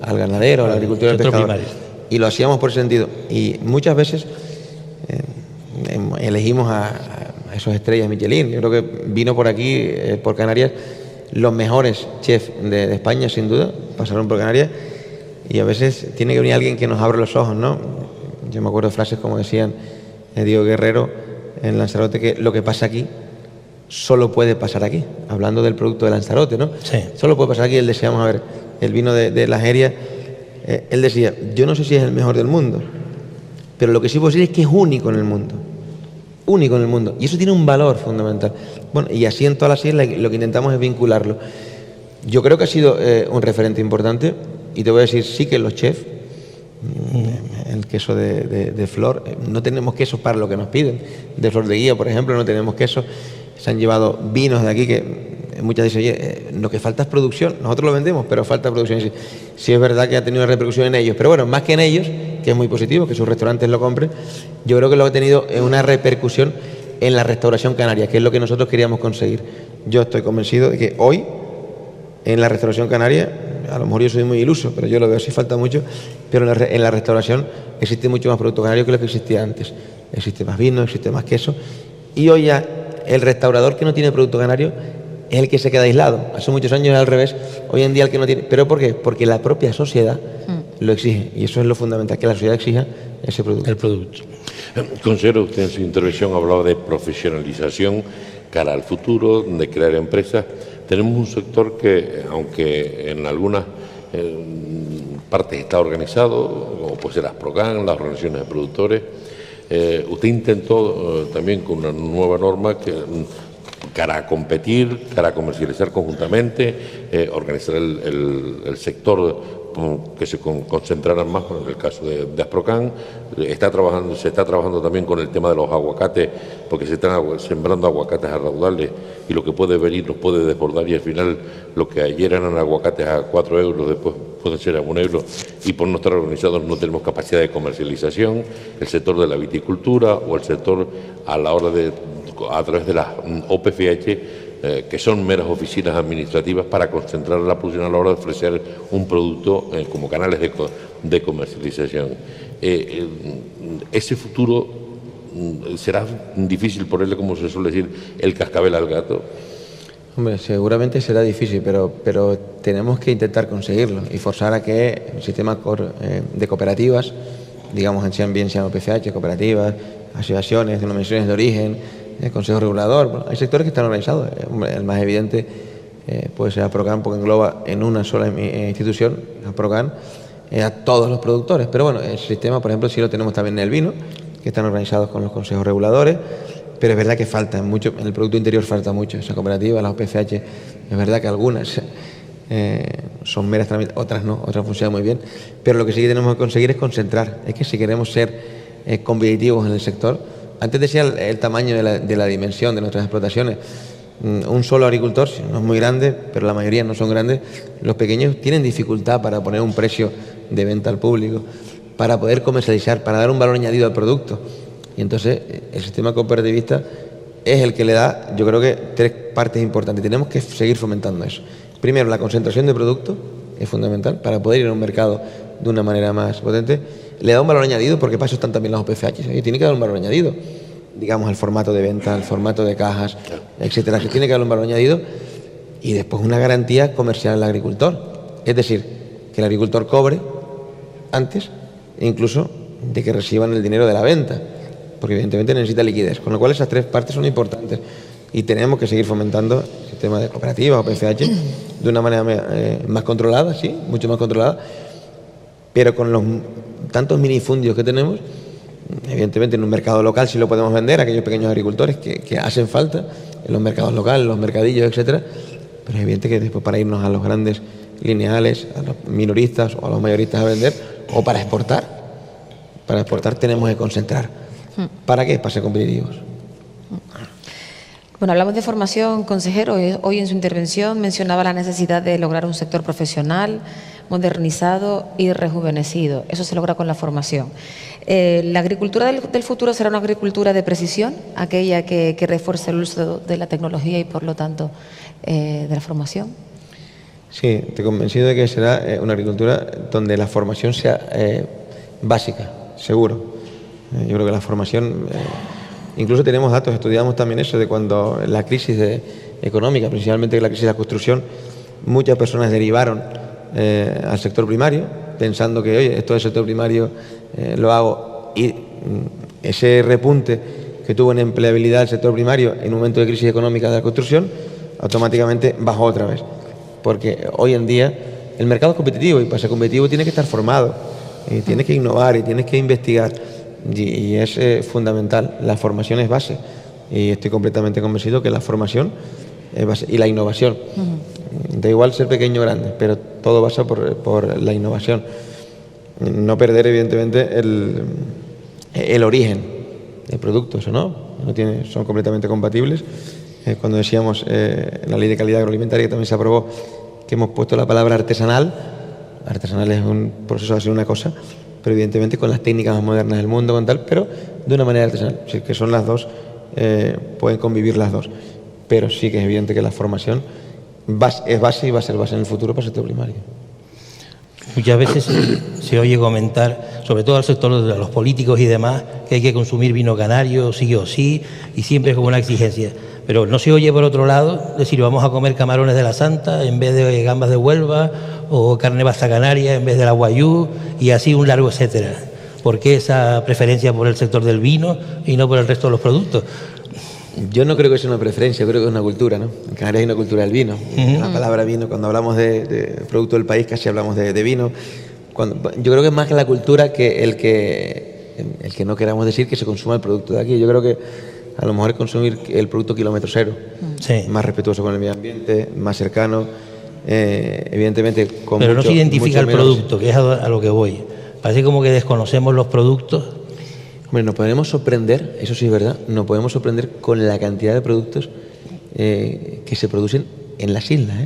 ganadero, al agricultor, al pescador. Primario. Y lo hacíamos por ese sentido. Y muchas veces elegimos a esos estrellas Michelin. Yo creo que vino por aquí, por Canarias, los mejores chefs de España, sin duda, pasaron por Canarias, y a veces tiene que venir alguien que nos abra los ojos, ¿no? Yo me acuerdo de frases como decían Diego Guerrero en Lanzarote, que lo que pasa aquí solo puede pasar aquí, hablando del producto de Lanzarote, ¿no? Sí. Solo puede pasar aquí. Él decía, vamos a ver, el vino de la Jeria, él decía, yo no sé si es el mejor del mundo, pero lo que sí puedo decir es que es único en el mundo, y eso tiene un valor fundamental. Bueno, y así en todas las islas lo que intentamos es vincularlo. Yo creo que ha sido un referente importante, y te voy a decir, sí que los chefs, el queso de flor, no tenemos quesos para lo que nos piden, de flor de guía, por ejemplo, no tenemos quesos. Se han llevado vinos de aquí que muchas dicen, oye, lo que falta es producción. Nosotros lo vendemos, pero falta producción. Sí es verdad que ha tenido repercusión en ellos, pero bueno, más que en ellos, que es muy positivo, que sus restaurantes lo compren, yo creo que lo ha tenido una repercusión en la restauración canaria, que es lo que nosotros queríamos conseguir. Yo estoy convencido de que hoy, en la restauración canaria, a lo mejor yo soy muy iluso, pero yo lo veo, sí falta mucho, pero en la restauración existe mucho más producto canario que lo que existía antes. Existe más vino, existe más queso, y hoy ya el restaurador que no tiene producto canario es el que se queda aislado. Hace muchos años era al revés, hoy en día el que no tiene. ¿Pero por qué? Porque la propia sociedad lo exige, y eso es lo fundamental, que la sociedad exija ese producto. El producto. Consejero, usted en su intervención hablaba de profesionalización cara al futuro, de crear empresas. Tenemos un sector que, aunque en algunas partes está organizado, como puede ser Asprocan, las organizaciones de productores, Usted intentó también con una nueva norma que cara a competir, cara a comercializar conjuntamente, organizar el sector que se concentraran más, en el caso de Asprocan. Se está trabajando también con el tema de los aguacates, porque se están sembrando aguacates a raudales y lo que puede venir nos puede desbordar, y al final lo que ayer eran aguacates a 4 euros, después pueden ser a 1 euro, y por no estar organizados no tenemos capacidad de comercialización. El sector de la viticultura o el sector a la hora de, a través de las OPFH, que son meras oficinas administrativas para concentrar la producción a la hora de ofrecer un producto como canales de comercialización. Ese futuro será difícil ponerle, como se suele decir, el cascabel al gato. Hombre, seguramente será difícil, pero tenemos que intentar conseguirlo y forzar a que el sistema de cooperativas, digamos, bien sean OPFH, cooperativas, asociaciones, denominaciones de origen, el Consejo Regulador, bueno, hay sectores que están organizados. El más evidente puede ser Asprocan, porque engloba en una sola institución, Asprocan, a todos los productores. Pero bueno, el sistema, por ejemplo, sí lo tenemos también en el vino, que están organizados con los consejos reguladores, pero es verdad que falta mucho, en el Producto Interior falta mucho. Esa cooperativa, las OPFH, es verdad que algunas son meras trámites, otras no, otras funcionan muy bien, pero lo que sí que tenemos que conseguir es concentrar. Es que si queremos ser competitivos en el sector, antes decía el tamaño de la dimensión de nuestras explotaciones. Un solo agricultor, si no es muy grande, pero la mayoría no son grandes, los pequeños tienen dificultad para poner un precio de venta al público, para poder comercializar, para dar un valor añadido al producto. Y entonces el sistema cooperativista es el que le da, yo creo que, 3 partes importantes. Tenemos que seguir fomentando eso. Primero, la concentración de productos es fundamental para poder ir a un mercado de una manera más potente. Le da un valor añadido, porque para eso están también las OPFH. Tiene que dar un valor añadido, digamos, al formato de venta, al formato de cajas, etcétera. Se tiene que dar un valor añadido y después una garantía comercial al agricultor. Es decir, que el agricultor cobre antes, incluso de que reciban el dinero de la venta, porque evidentemente necesita liquidez. Con lo cual esas 3 partes son importantes y tenemos que seguir fomentando el sistema de cooperativas, OPFH, de una manera más controlada, sí, mucho más controlada, pero con los tantos minifundios que tenemos, evidentemente en un mercado local sí lo podemos vender a aquellos pequeños agricultores que hacen falta en los mercados locales, los mercadillos, etcétera, pero es evidente que después para irnos a los grandes lineales, a los minoristas o a los mayoristas a vender, o para exportar tenemos que concentrar. ¿Para qué? Para ser competitivos. Bueno, hablamos de formación, consejero. Hoy en su intervención mencionaba la necesidad de lograr un sector profesional, modernizado y rejuvenecido. Eso se logra con la formación. ¿La agricultura del futuro será una agricultura de precisión, aquella que refuerce el uso de la tecnología y, por lo tanto, de la formación? Sí, estoy convencido de que será una agricultura donde la formación sea básica, seguro. Yo creo que la formación, incluso tenemos datos, estudiamos también eso, de cuando la crisis económica, principalmente la crisis de la construcción, muchas personas derivaron al sector primario, pensando que, oye, esto del sector primario lo hago, y ese repunte que tuvo en empleabilidad el sector primario en un momento de crisis económica de la construcción, automáticamente bajó otra vez. Porque hoy en día el mercado es competitivo y para ser competitivo tiene que estar formado, y tiene que innovar y tiene que investigar. Y es fundamental, la formación es base y estoy completamente convencido que la formación es base y la innovación. Da igual ser pequeño o grande, pero todo pasa por la innovación. No perder evidentemente el origen del producto, eso no son completamente compatibles. Cuando decíamos en la Ley de Calidad Agroalimentaria, que también se aprobó, que hemos puesto la palabra artesanal es un proceso de hacer una cosa, pero evidentemente con las técnicas más modernas del mundo, con tal, pero de una manera artesanal. Es decir, que son las dos, pueden convivir las dos. Pero sí que es evidente que la formación es base y va a ser base en el futuro para el sector primario. Muchas veces se oye comentar, sobre todo al sector de los políticos y demás, que hay que consumir vino canario sí o sí, y siempre es como una exigencia. Pero no se oye por otro lado decir vamos a comer camarones de la Santa en vez de gambas de Huelva, o carne basta canaria en vez de la guayú, y así un largo etcétera. ¿Por qué esa preferencia por el sector del vino y no por el resto de los productos? Yo no creo que sea una preferencia, creo que es una cultura, ¿no? En Canarias hay una cultura del vino. La palabra vino, cuando hablamos de producto del país, casi hablamos de vino. Yo creo que es más que la cultura que el que no queramos decir que se consuma el producto de aquí. Yo creo que a lo mejor es consumir el producto kilómetro cero, sí, más respetuoso con el medio ambiente, más cercano, evidentemente con pero mucho, no se identifica el menos... producto, que es a lo que voy. Parece como que desconocemos los productos. Hombre, nos podemos sorprender, eso sí es verdad, nos podemos sorprender con la cantidad de productos que se producen en las islas,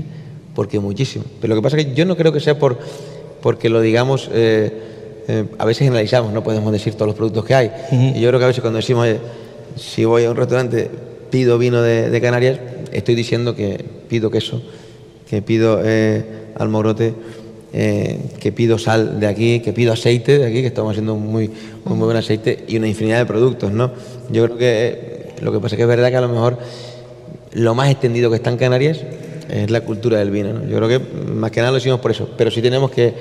porque muchísimo. Pero lo que pasa es que yo no creo que sea porque lo digamos, a veces generalizamos, no podemos decir todos los productos que hay. Y yo creo que a veces cuando decimos, si voy a un restaurante, pido vino de Canarias, estoy diciendo que pido queso, que pido almorote, que pido sal de aquí, que pido aceite de aquí, que estamos haciendo muy buen aceite, y una infinidad de productos, ¿no? Yo creo que lo que pasa es que es verdad que a lo mejor lo más extendido que está en Canarias es la cultura del vino, ¿no? Yo creo que más que nada lo decimos por eso, pero sí tenemos que,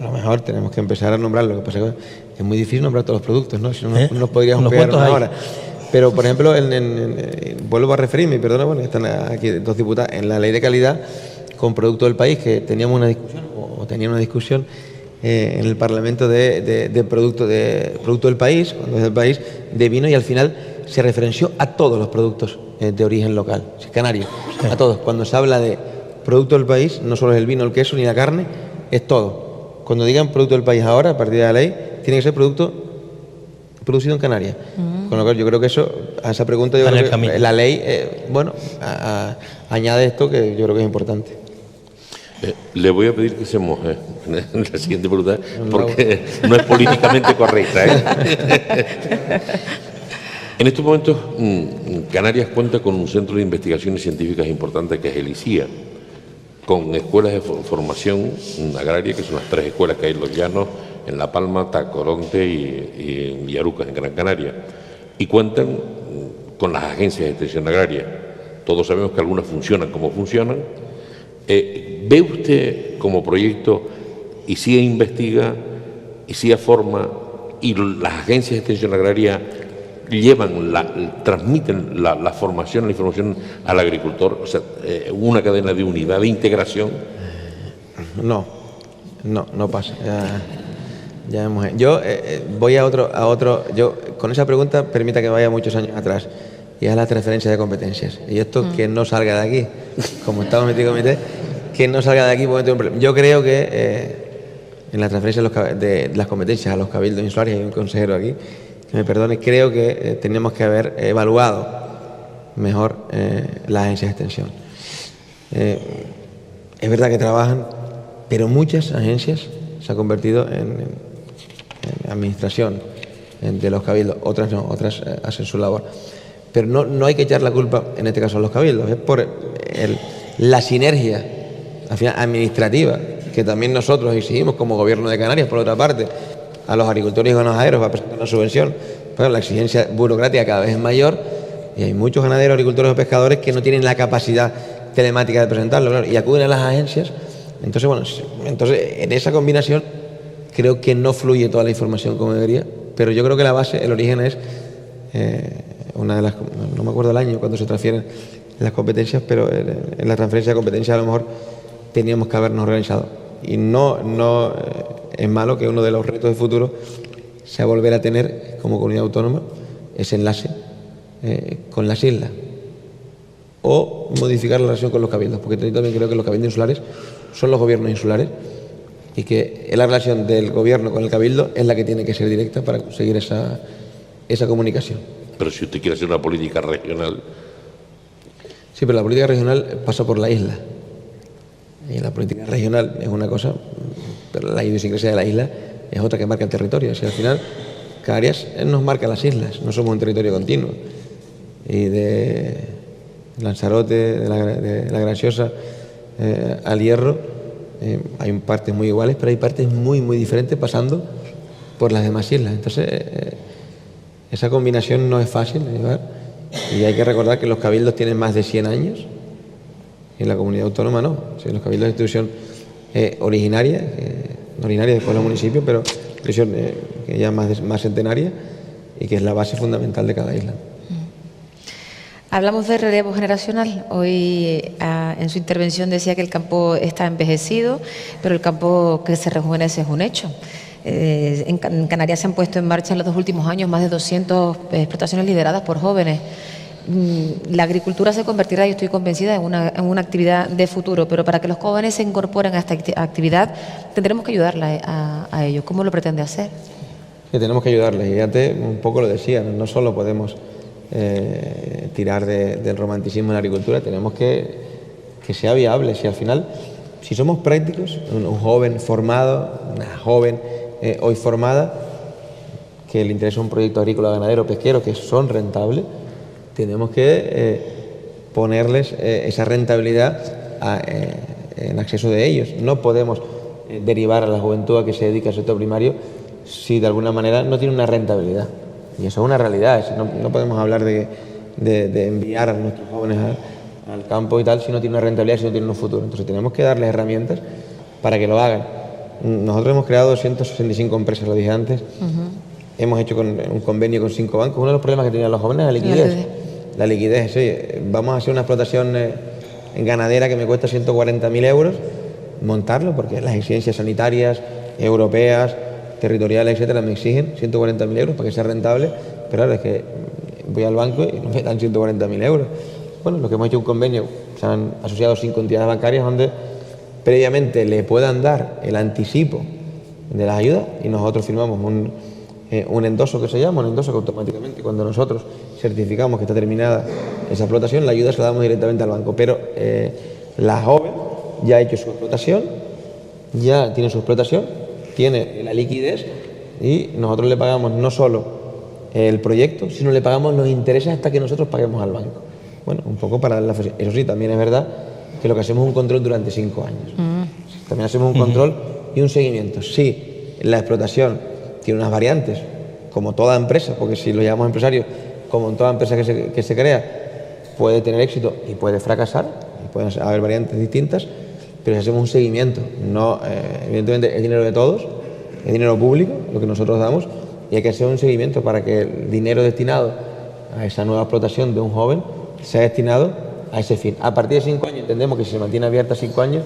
a lo mejor tenemos que empezar a nombrarlo. Lo que pasa es que es muy difícil nombrar todos los productos, ¿no? Si no, no nos podríamos pegar una hora. Pero, por ejemplo, vuelvo a referirme, y perdona, bueno, están aquí dos diputados, en la ley de calidad con producto del país, que teníamos una discusión, o tenía una discusión en el Parlamento de producto del país, cuando es del país, de vino, y al final se referenció a todos los productos de origen local, canario, a todos. Cuando se habla de producto del país, no solo es el vino, el queso ni la carne, es todo. Cuando digan producto del país ahora, a partir de la ley, tiene que ser producto producido en Canarias. Con lo cual yo creo que eso, a esa pregunta, yo creo que la ley, añade esto que yo creo que es importante. Le voy a pedir que se moje en la siguiente pregunta, porque no es políticamente correcta, En estos momentos, Canarias cuenta con un centro de investigaciones científicas importante que es el ICIA, con escuelas de formación agraria, que son las 3 escuelas que hay en Los Llanos, en La Palma, Tacoronte y Villarucas, en Gran Canaria. Y cuentan con las agencias de extensión agraria. Todos sabemos que algunas funcionan como funcionan. ¿Ve usted como proyecto ICIA investiga, ICIA forma y las agencias de extensión agraria transmiten la formación, la información al agricultor? O sea, una cadena de unidad, de integración. No pasa. Yo voy a otro. Yo con esa pregunta permita que vaya muchos años atrás, y es la transferencia de competencias. Y esto que no salga de aquí, como estamos metidos en comité, que no salga de aquí porque tengo un problema. Yo creo que en la transferencia de las competencias a los cabildos insulares, hay un consejero aquí que me perdone, creo que tenemos que haber evaluado mejor las agencias de extensión. Es verdad que trabajan, pero muchas agencias se han convertido en administración de los cabildos, otras no, otras hacen su labor. Pero no hay que echar la culpa, en este caso, a los cabildos, es por la sinergia al final administrativa que también nosotros exigimos como Gobierno de Canarias, por otra parte, a los agricultores y ganaderos para presentar una subvención. Pero la exigencia burocrática cada vez es mayor y hay muchos ganaderos, agricultores o pescadores que no tienen la capacidad telemática de presentarlo, claro, y acuden a las agencias. Entonces, en esa combinación creo que no fluye toda la información como debería, pero yo creo que la base, el origen es una de las, no me acuerdo el año cuando se transfieren las competencias, pero en la transferencia de competencias a lo mejor teníamos que habernos organizado. Y no es malo que uno de los retos de futuro sea volver a tener como comunidad autónoma ese enlace con las islas, o modificar la relación con los cabildos, porque yo también creo que los cabildos insulares son los gobiernos insulares y que la relación del gobierno con el cabildo es la que tiene que ser directa para conseguir esa comunicación. Pero si usted quiere hacer una política regional... Sí, pero la política regional pasa por la isla. Y la política regional es una cosa, pero la idiosincrasia de la isla es otra que marca el territorio. O sea, al final, Canarias nos marca las islas, no somos un territorio continuo. Y de Lanzarote, de la Graciosa al Hierro, hay partes muy iguales, pero hay partes muy, muy diferentes pasando por las demás islas. Entonces, esa combinación no es fácil de llevar, y hay que recordar que los cabildos tienen más de 100 años y en la comunidad autónoma no. O sea, los cabildos de institución originaria, después de los municipios, pero institución que ya más centenaria y que es la base fundamental de cada isla. Hablamos de relevo generacional. Hoy en su intervención decía que el campo está envejecido, pero el campo que se rejuvenece es un hecho. En Canarias se han puesto en marcha en los 2 últimos años más de 200 explotaciones lideradas por jóvenes. La agricultura se convertirá, y estoy convencida, en una actividad de futuro, pero para que los jóvenes se incorporen a esta actividad tendremos que ayudarles a ellos. ¿Cómo lo pretende hacer? Que tenemos que ayudarles, y antes un poco lo decía, no solo podemos tirar del romanticismo en la agricultura, tenemos que sea viable. Si al final, si somos prácticos, un joven formado, una joven hoy formada, que le interesa un proyecto agrícola, ganadero, pesquero, que son rentables, tenemos que ponerles esa rentabilidad en acceso de ellos. No podemos derivar a la juventud a que se dedique al sector primario si de alguna manera no tiene una rentabilidad. Y eso es una realidad. No podemos hablar de enviar a nuestros jóvenes al campo y tal si no tiene una rentabilidad, si no tiene un futuro. Entonces tenemos que darles herramientas para que lo hagan. Nosotros hemos creado 265 empresas, lo dije antes. Hemos hecho un convenio con 5 bancos. Uno de los problemas que tenían los jóvenes es la liquidez. La liquidez, sí. Vamos a hacer una explotación ganadera que me cuesta 140.000 euros montarlo, porque las exigencias sanitarias, europeas, territoriales, etcétera, me exigen 140.000 euros para que sea rentable, pero ahora es que voy al banco y me dan 140.000 euros. Bueno, lo que hemos hecho un convenio, se han asociado 5 entidades bancarias donde previamente le puedan dar el anticipo de las ayudas y nosotros firmamos un endoso, que se llama, un endoso que automáticamente, cuando nosotros certificamos que está terminada esa explotación, la ayuda se la damos directamente al banco. Pero la joven ya ha hecho su explotación, ya tiene su explotación, tiene la liquidez, y nosotros le pagamos no solo el proyecto, sino le pagamos los intereses hasta que nosotros paguemos al banco. Bueno, un poco para la facilidad. Eso sí, también es verdad que lo que hacemos es un control durante 5 años. También hacemos un control y un seguimiento. Sí, la explotación tiene unas variantes, como toda empresa, porque si lo llamamos empresario, como en toda empresa que se crea, puede tener éxito y puede fracasar, y pueden haber variantes distintas, pero si hacemos un seguimiento, no, evidentemente es dinero de todos, es dinero público lo que nosotros damos, y hay que hacer un seguimiento para que el dinero destinado a esa nueva explotación de un joven sea destinado a ese fin. A partir de 5 años entendemos que si se mantiene abierta 5 años,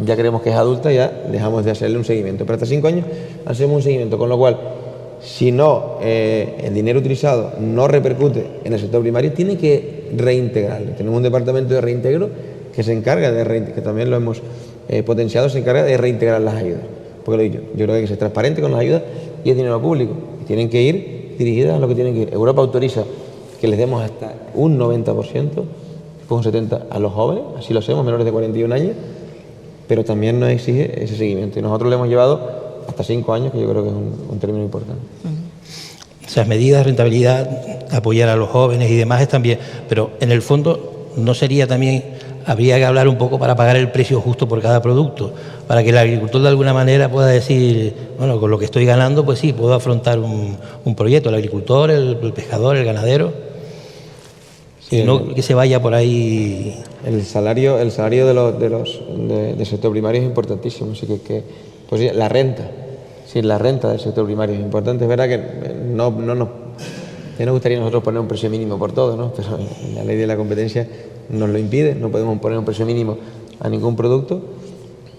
ya creemos que es adulta, ya dejamos de hacerle un seguimiento, pero hasta 5 años hacemos un seguimiento, con lo cual, si no, el dinero utilizado no repercute en el sector primario, tiene que reintegrarlo. Tenemos un departamento de reintegro que se encarga que también lo hemos potenciado, se encarga de reintegrar las ayudas. Porque lo he dicho, yo creo que hay que ser transparente con las ayudas y es dinero público. Y tienen que ir dirigidas a lo que tienen que ir. Europa autoriza que les demos hasta un 90%, después un 70% a los jóvenes, así lo hacemos, menores de 41 años, pero también nos exige ese seguimiento. Y nosotros le hemos llevado hasta 5 años, que yo creo que es un término importante. Esas medidas, rentabilidad, apoyar a los jóvenes y demás están bien, pero en el fondo no sería también, habría que hablar un poco para pagar el precio justo por cada producto, para que el agricultor de alguna manera pueda decir, bueno, con lo que estoy ganando, pues sí, puedo afrontar un proyecto, el agricultor, el pescador, el ganadero, sí, y no que se vaya por ahí. El salario del sector primario es importantísimo, así que pues sí, la renta del sector primario es importante. Es verdad que no nos gustaría a nosotros poner un precio mínimo por todo, ¿no? Pero la ley de la competencia nos lo impide, no podemos poner un precio mínimo a ningún producto,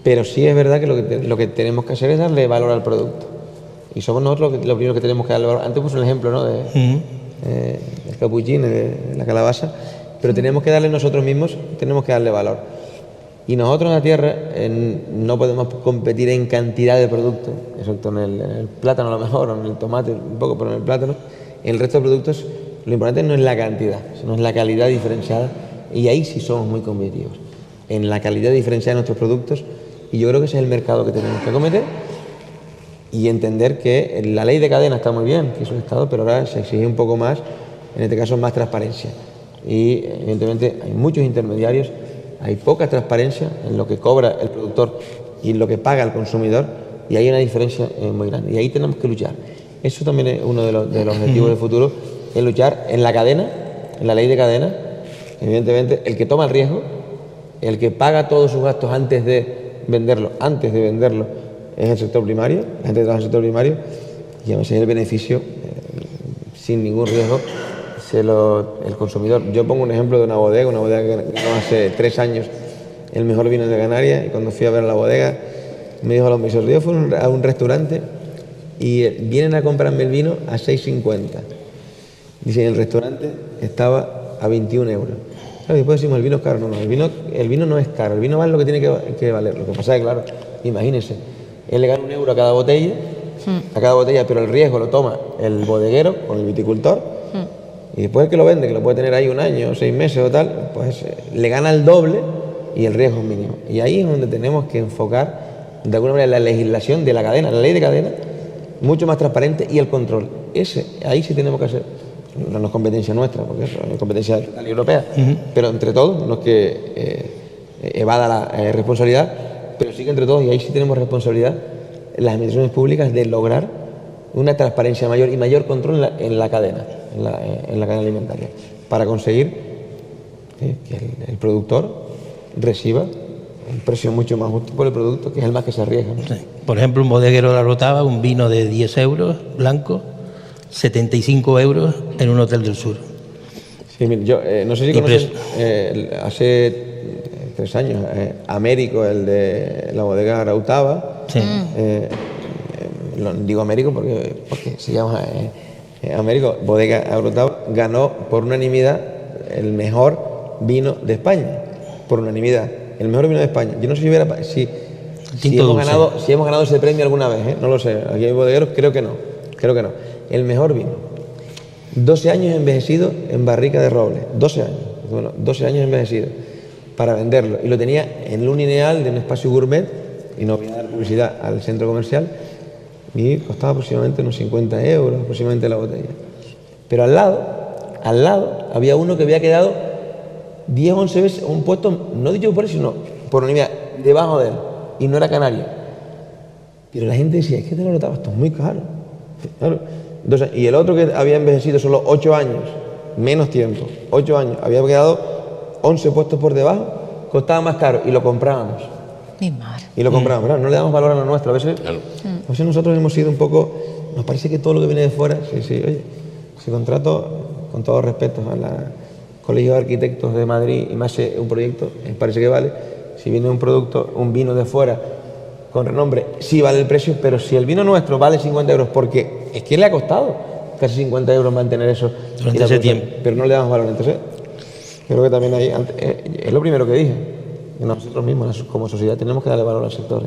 pero sí es verdad que lo que tenemos que hacer es darle valor al producto. Y somos nosotros lo primero que tenemos que darle valor. Antes puse un ejemplo, ¿no? del capuchín, de la calabaza, pero tenemos que darle nosotros mismos, tenemos que darle valor. Y nosotros en la tierra no podemos competir en cantidad de productos, excepto en el plátano a lo mejor, o en el tomate un poco, pero en el plátano. En el resto de productos lo importante no es la cantidad, sino es la calidad diferenciada, y ahí sí somos muy competitivos, en la calidad diferenciada de nuestros productos, y yo creo que ese es el mercado que tenemos que acometer y entender que la ley de cadena está muy bien, que es un Estado, pero ahora se exige un poco más, en este caso más transparencia, y evidentemente hay muchos intermediarios, hay poca transparencia en lo que cobra el productor y lo que paga el consumidor, y hay una diferencia muy grande, y ahí tenemos que luchar. Eso también es uno de los objetivos del futuro, es luchar en la cadena, en la ley de cadena. Evidentemente, el que toma el riesgo, el que paga todos sus gastos antes de venderlo, es el sector primario, la gente que trabaja en el sector primario, y a veces el beneficio, sin ningún riesgo, el consumidor. Yo pongo un ejemplo de una bodega que ganó hace 3 años el mejor vino de Canarias, y cuando fui a ver la bodega me dijo el hombre, yo fui a un restaurante y vienen a comprarme el vino a 6,50. Dice, el restaurante estaba a 21 euros. Claro, después decimos, el vino es caro. No, el vino no es caro, el vino vale lo que tiene que valer. Lo que pasa es que, claro, imagínense, él le gana 1 euro a cada botella, pero el riesgo lo toma el bodeguero con el viticultor, y después el que lo vende, que lo puede tener ahí 1 año, 6 meses o tal, pues le gana el doble y el riesgo es mínimo. Y ahí es donde tenemos que enfocar, de alguna manera, la legislación de la cadena, la ley de cadena, mucho más transparente, y el control. Ahí sí tenemos que hacer. No es competencia nuestra, porque eso es competencia de la Unión Europea, pero entre todos, no es que evada la responsabilidad, pero sí que entre todos, y ahí sí tenemos responsabilidad, las administraciones públicas, de lograr una transparencia mayor y mayor control en la cadena, en la cadena alimentaria, para conseguir que el productor reciba un precio mucho más justo por el producto, que es el más que se arriesga, ¿no? Sí. Por ejemplo, un bodeguero de la Rotava, un vino de 10 euros, blanco, 75 euros en un hotel del sur. Sí, mire, yo no sé si conocen, hace 3 años, Américo, el de la bodega Arautava, Sí. Digo Américo porque se llama Américo, bodega Arautava, ganó por unanimidad el mejor vino de España, por unanimidad, el mejor vino de España. Yo no sé si hemos ganado ese premio alguna vez, no lo sé. Aquí hay bodegueros, creo que no. El mejor vino. 12 años envejecido en barrica de roble. 12 años. Bueno, 12 años envejecido para venderlo. Y lo tenía en un lineal de un espacio gourmet, y no voy a dar publicidad al centro comercial, y costaba aproximadamente unos 50 euros aproximadamente la botella. Pero al lado había uno que había quedado 10 o 11 veces un puesto, no dicho por eso, sino por unidad, debajo de él, y no era canario. Pero la gente decía, es que te lo notaba, esto es muy caro. Claro. Entonces, y el otro, que había envejecido solo 8 años, menos tiempo, 8 años, había quedado 11 puestos por debajo, costaba más caro, y lo comprábamos. Mi madre. Y lo compramos, ¿verdad? No le damos valor a lo nuestro. A veces nosotros hemos sido un poco, nos parece que todo lo que viene de fuera, oye, si contrato, con todo respeto a la Colegio de Arquitectos de Madrid, y me hace un proyecto, me parece que vale. Si viene un producto, un vino de fuera, con renombre, sí vale el precio, pero si el vino nuestro vale 50 euros, porque es que le ha costado casi 50 euros mantener eso durante ese tiempo, pero no le damos valor. Entonces, creo que también ahí, es lo primero que dije, que nosotros mismos como sociedad tenemos que darle valor al sector.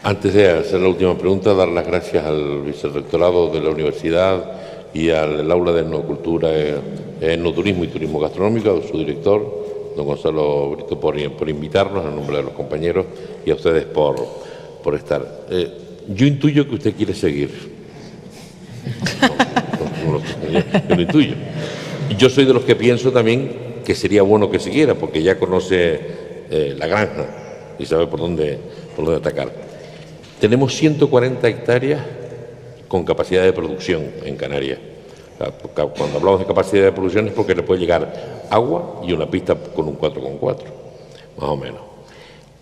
Antes de hacer la última pregunta, dar las gracias al vicerrectorado de la universidad y al aula de etnocultura, etnoturismo y turismo gastronómico, a su director, don Gonzalo Brito, por invitarnos en nombre de los compañeros, y a ustedes por estar. Yo intuyo que usted quiere seguir. Yo lo intuyo. Y yo soy de los que pienso también que sería bueno que siguiera, porque ya conoce la granja y sabe por dónde atacar. Tenemos 140 hectáreas con capacidad de producción en Canarias. Cuando hablamos de capacidad de producción es porque le puede llegar agua y una pista con un 4,4, más o menos.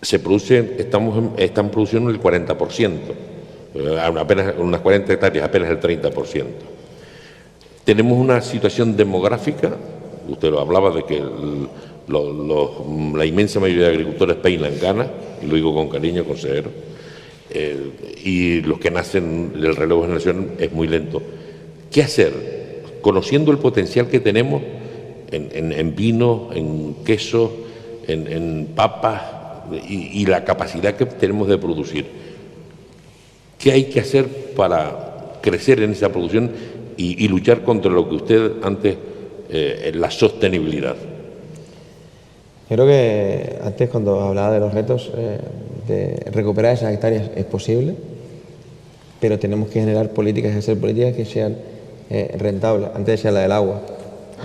Están produciendo el 40%, apenas unas 40 hectáreas, apenas el 30%. Tenemos una situación demográfica, usted lo hablaba de que la inmensa mayoría de agricultores peinan canas, y lo digo con cariño, consejero, y los que nacen, el relevo de generación es muy lento. ¿Qué hacer? Conociendo el potencial que tenemos en vino, en queso, en papas, y la capacidad que tenemos de producir. ¿Qué hay que hacer para crecer en esa producción y luchar contra lo que usted antes, la sostenibilidad? Creo que antes, cuando hablaba de los retos, de recuperar esas hectáreas es posible, pero tenemos que generar políticas y hacer políticas que sean rentables. Antes decía la del agua,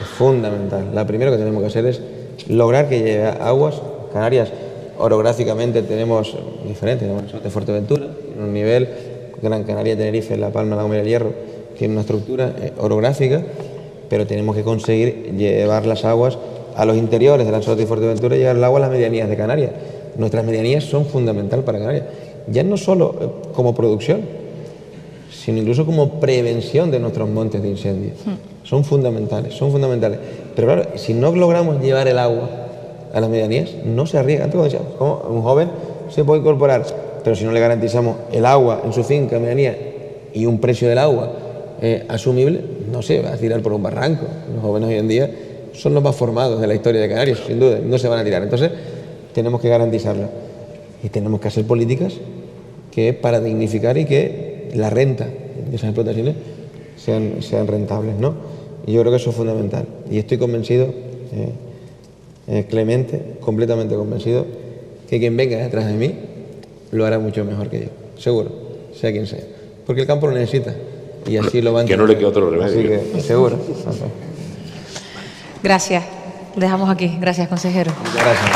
es fundamental. La primera que tenemos que hacer es lograr que llegue aguas. Canarias, orográficamente, tenemos diferentes, tenemos de Fuerteventura, en un nivel, Gran Canaria, Tenerife, La Palma, La Gomera y el Hierro, tiene una estructura orográfica, pero tenemos que conseguir llevar las aguas a los interiores de Lanzarote y Fuerteventura, y llevar el agua a las medianías de Canarias. Nuestras medianías son fundamentales para Canarias, ya no solo como producción, sino incluso como prevención de nuestros montes de incendios. Son fundamentales. Pero claro, si no logramos llevar el agua a las medianías, no se arriesga. Antes, cuando decía, ¿cómo un joven se puede incorporar pero si no le garantizamos el agua en su finca, medianía, y un precio del agua asumible, no sé, va a tirar por un barranco. Los jóvenes hoy en día son los más formados de la historia de Canarias, sin duda, no se van a tirar. Entonces, tenemos que garantizarlo. Y tenemos que hacer políticas que para dignificar y que la renta de esas explotaciones sean rentables, ¿no? Y yo creo que eso es fundamental. Y estoy convencido, Clemente, completamente convencido, que quien venga detrás de mí lo hará mucho mejor que yo. Seguro, sea quien sea. Porque el campo lo necesita. Y así lo van a que no le quede otro remedio. Así que, seguro. Gracias. Dejamos aquí. Gracias, consejero. Gracias.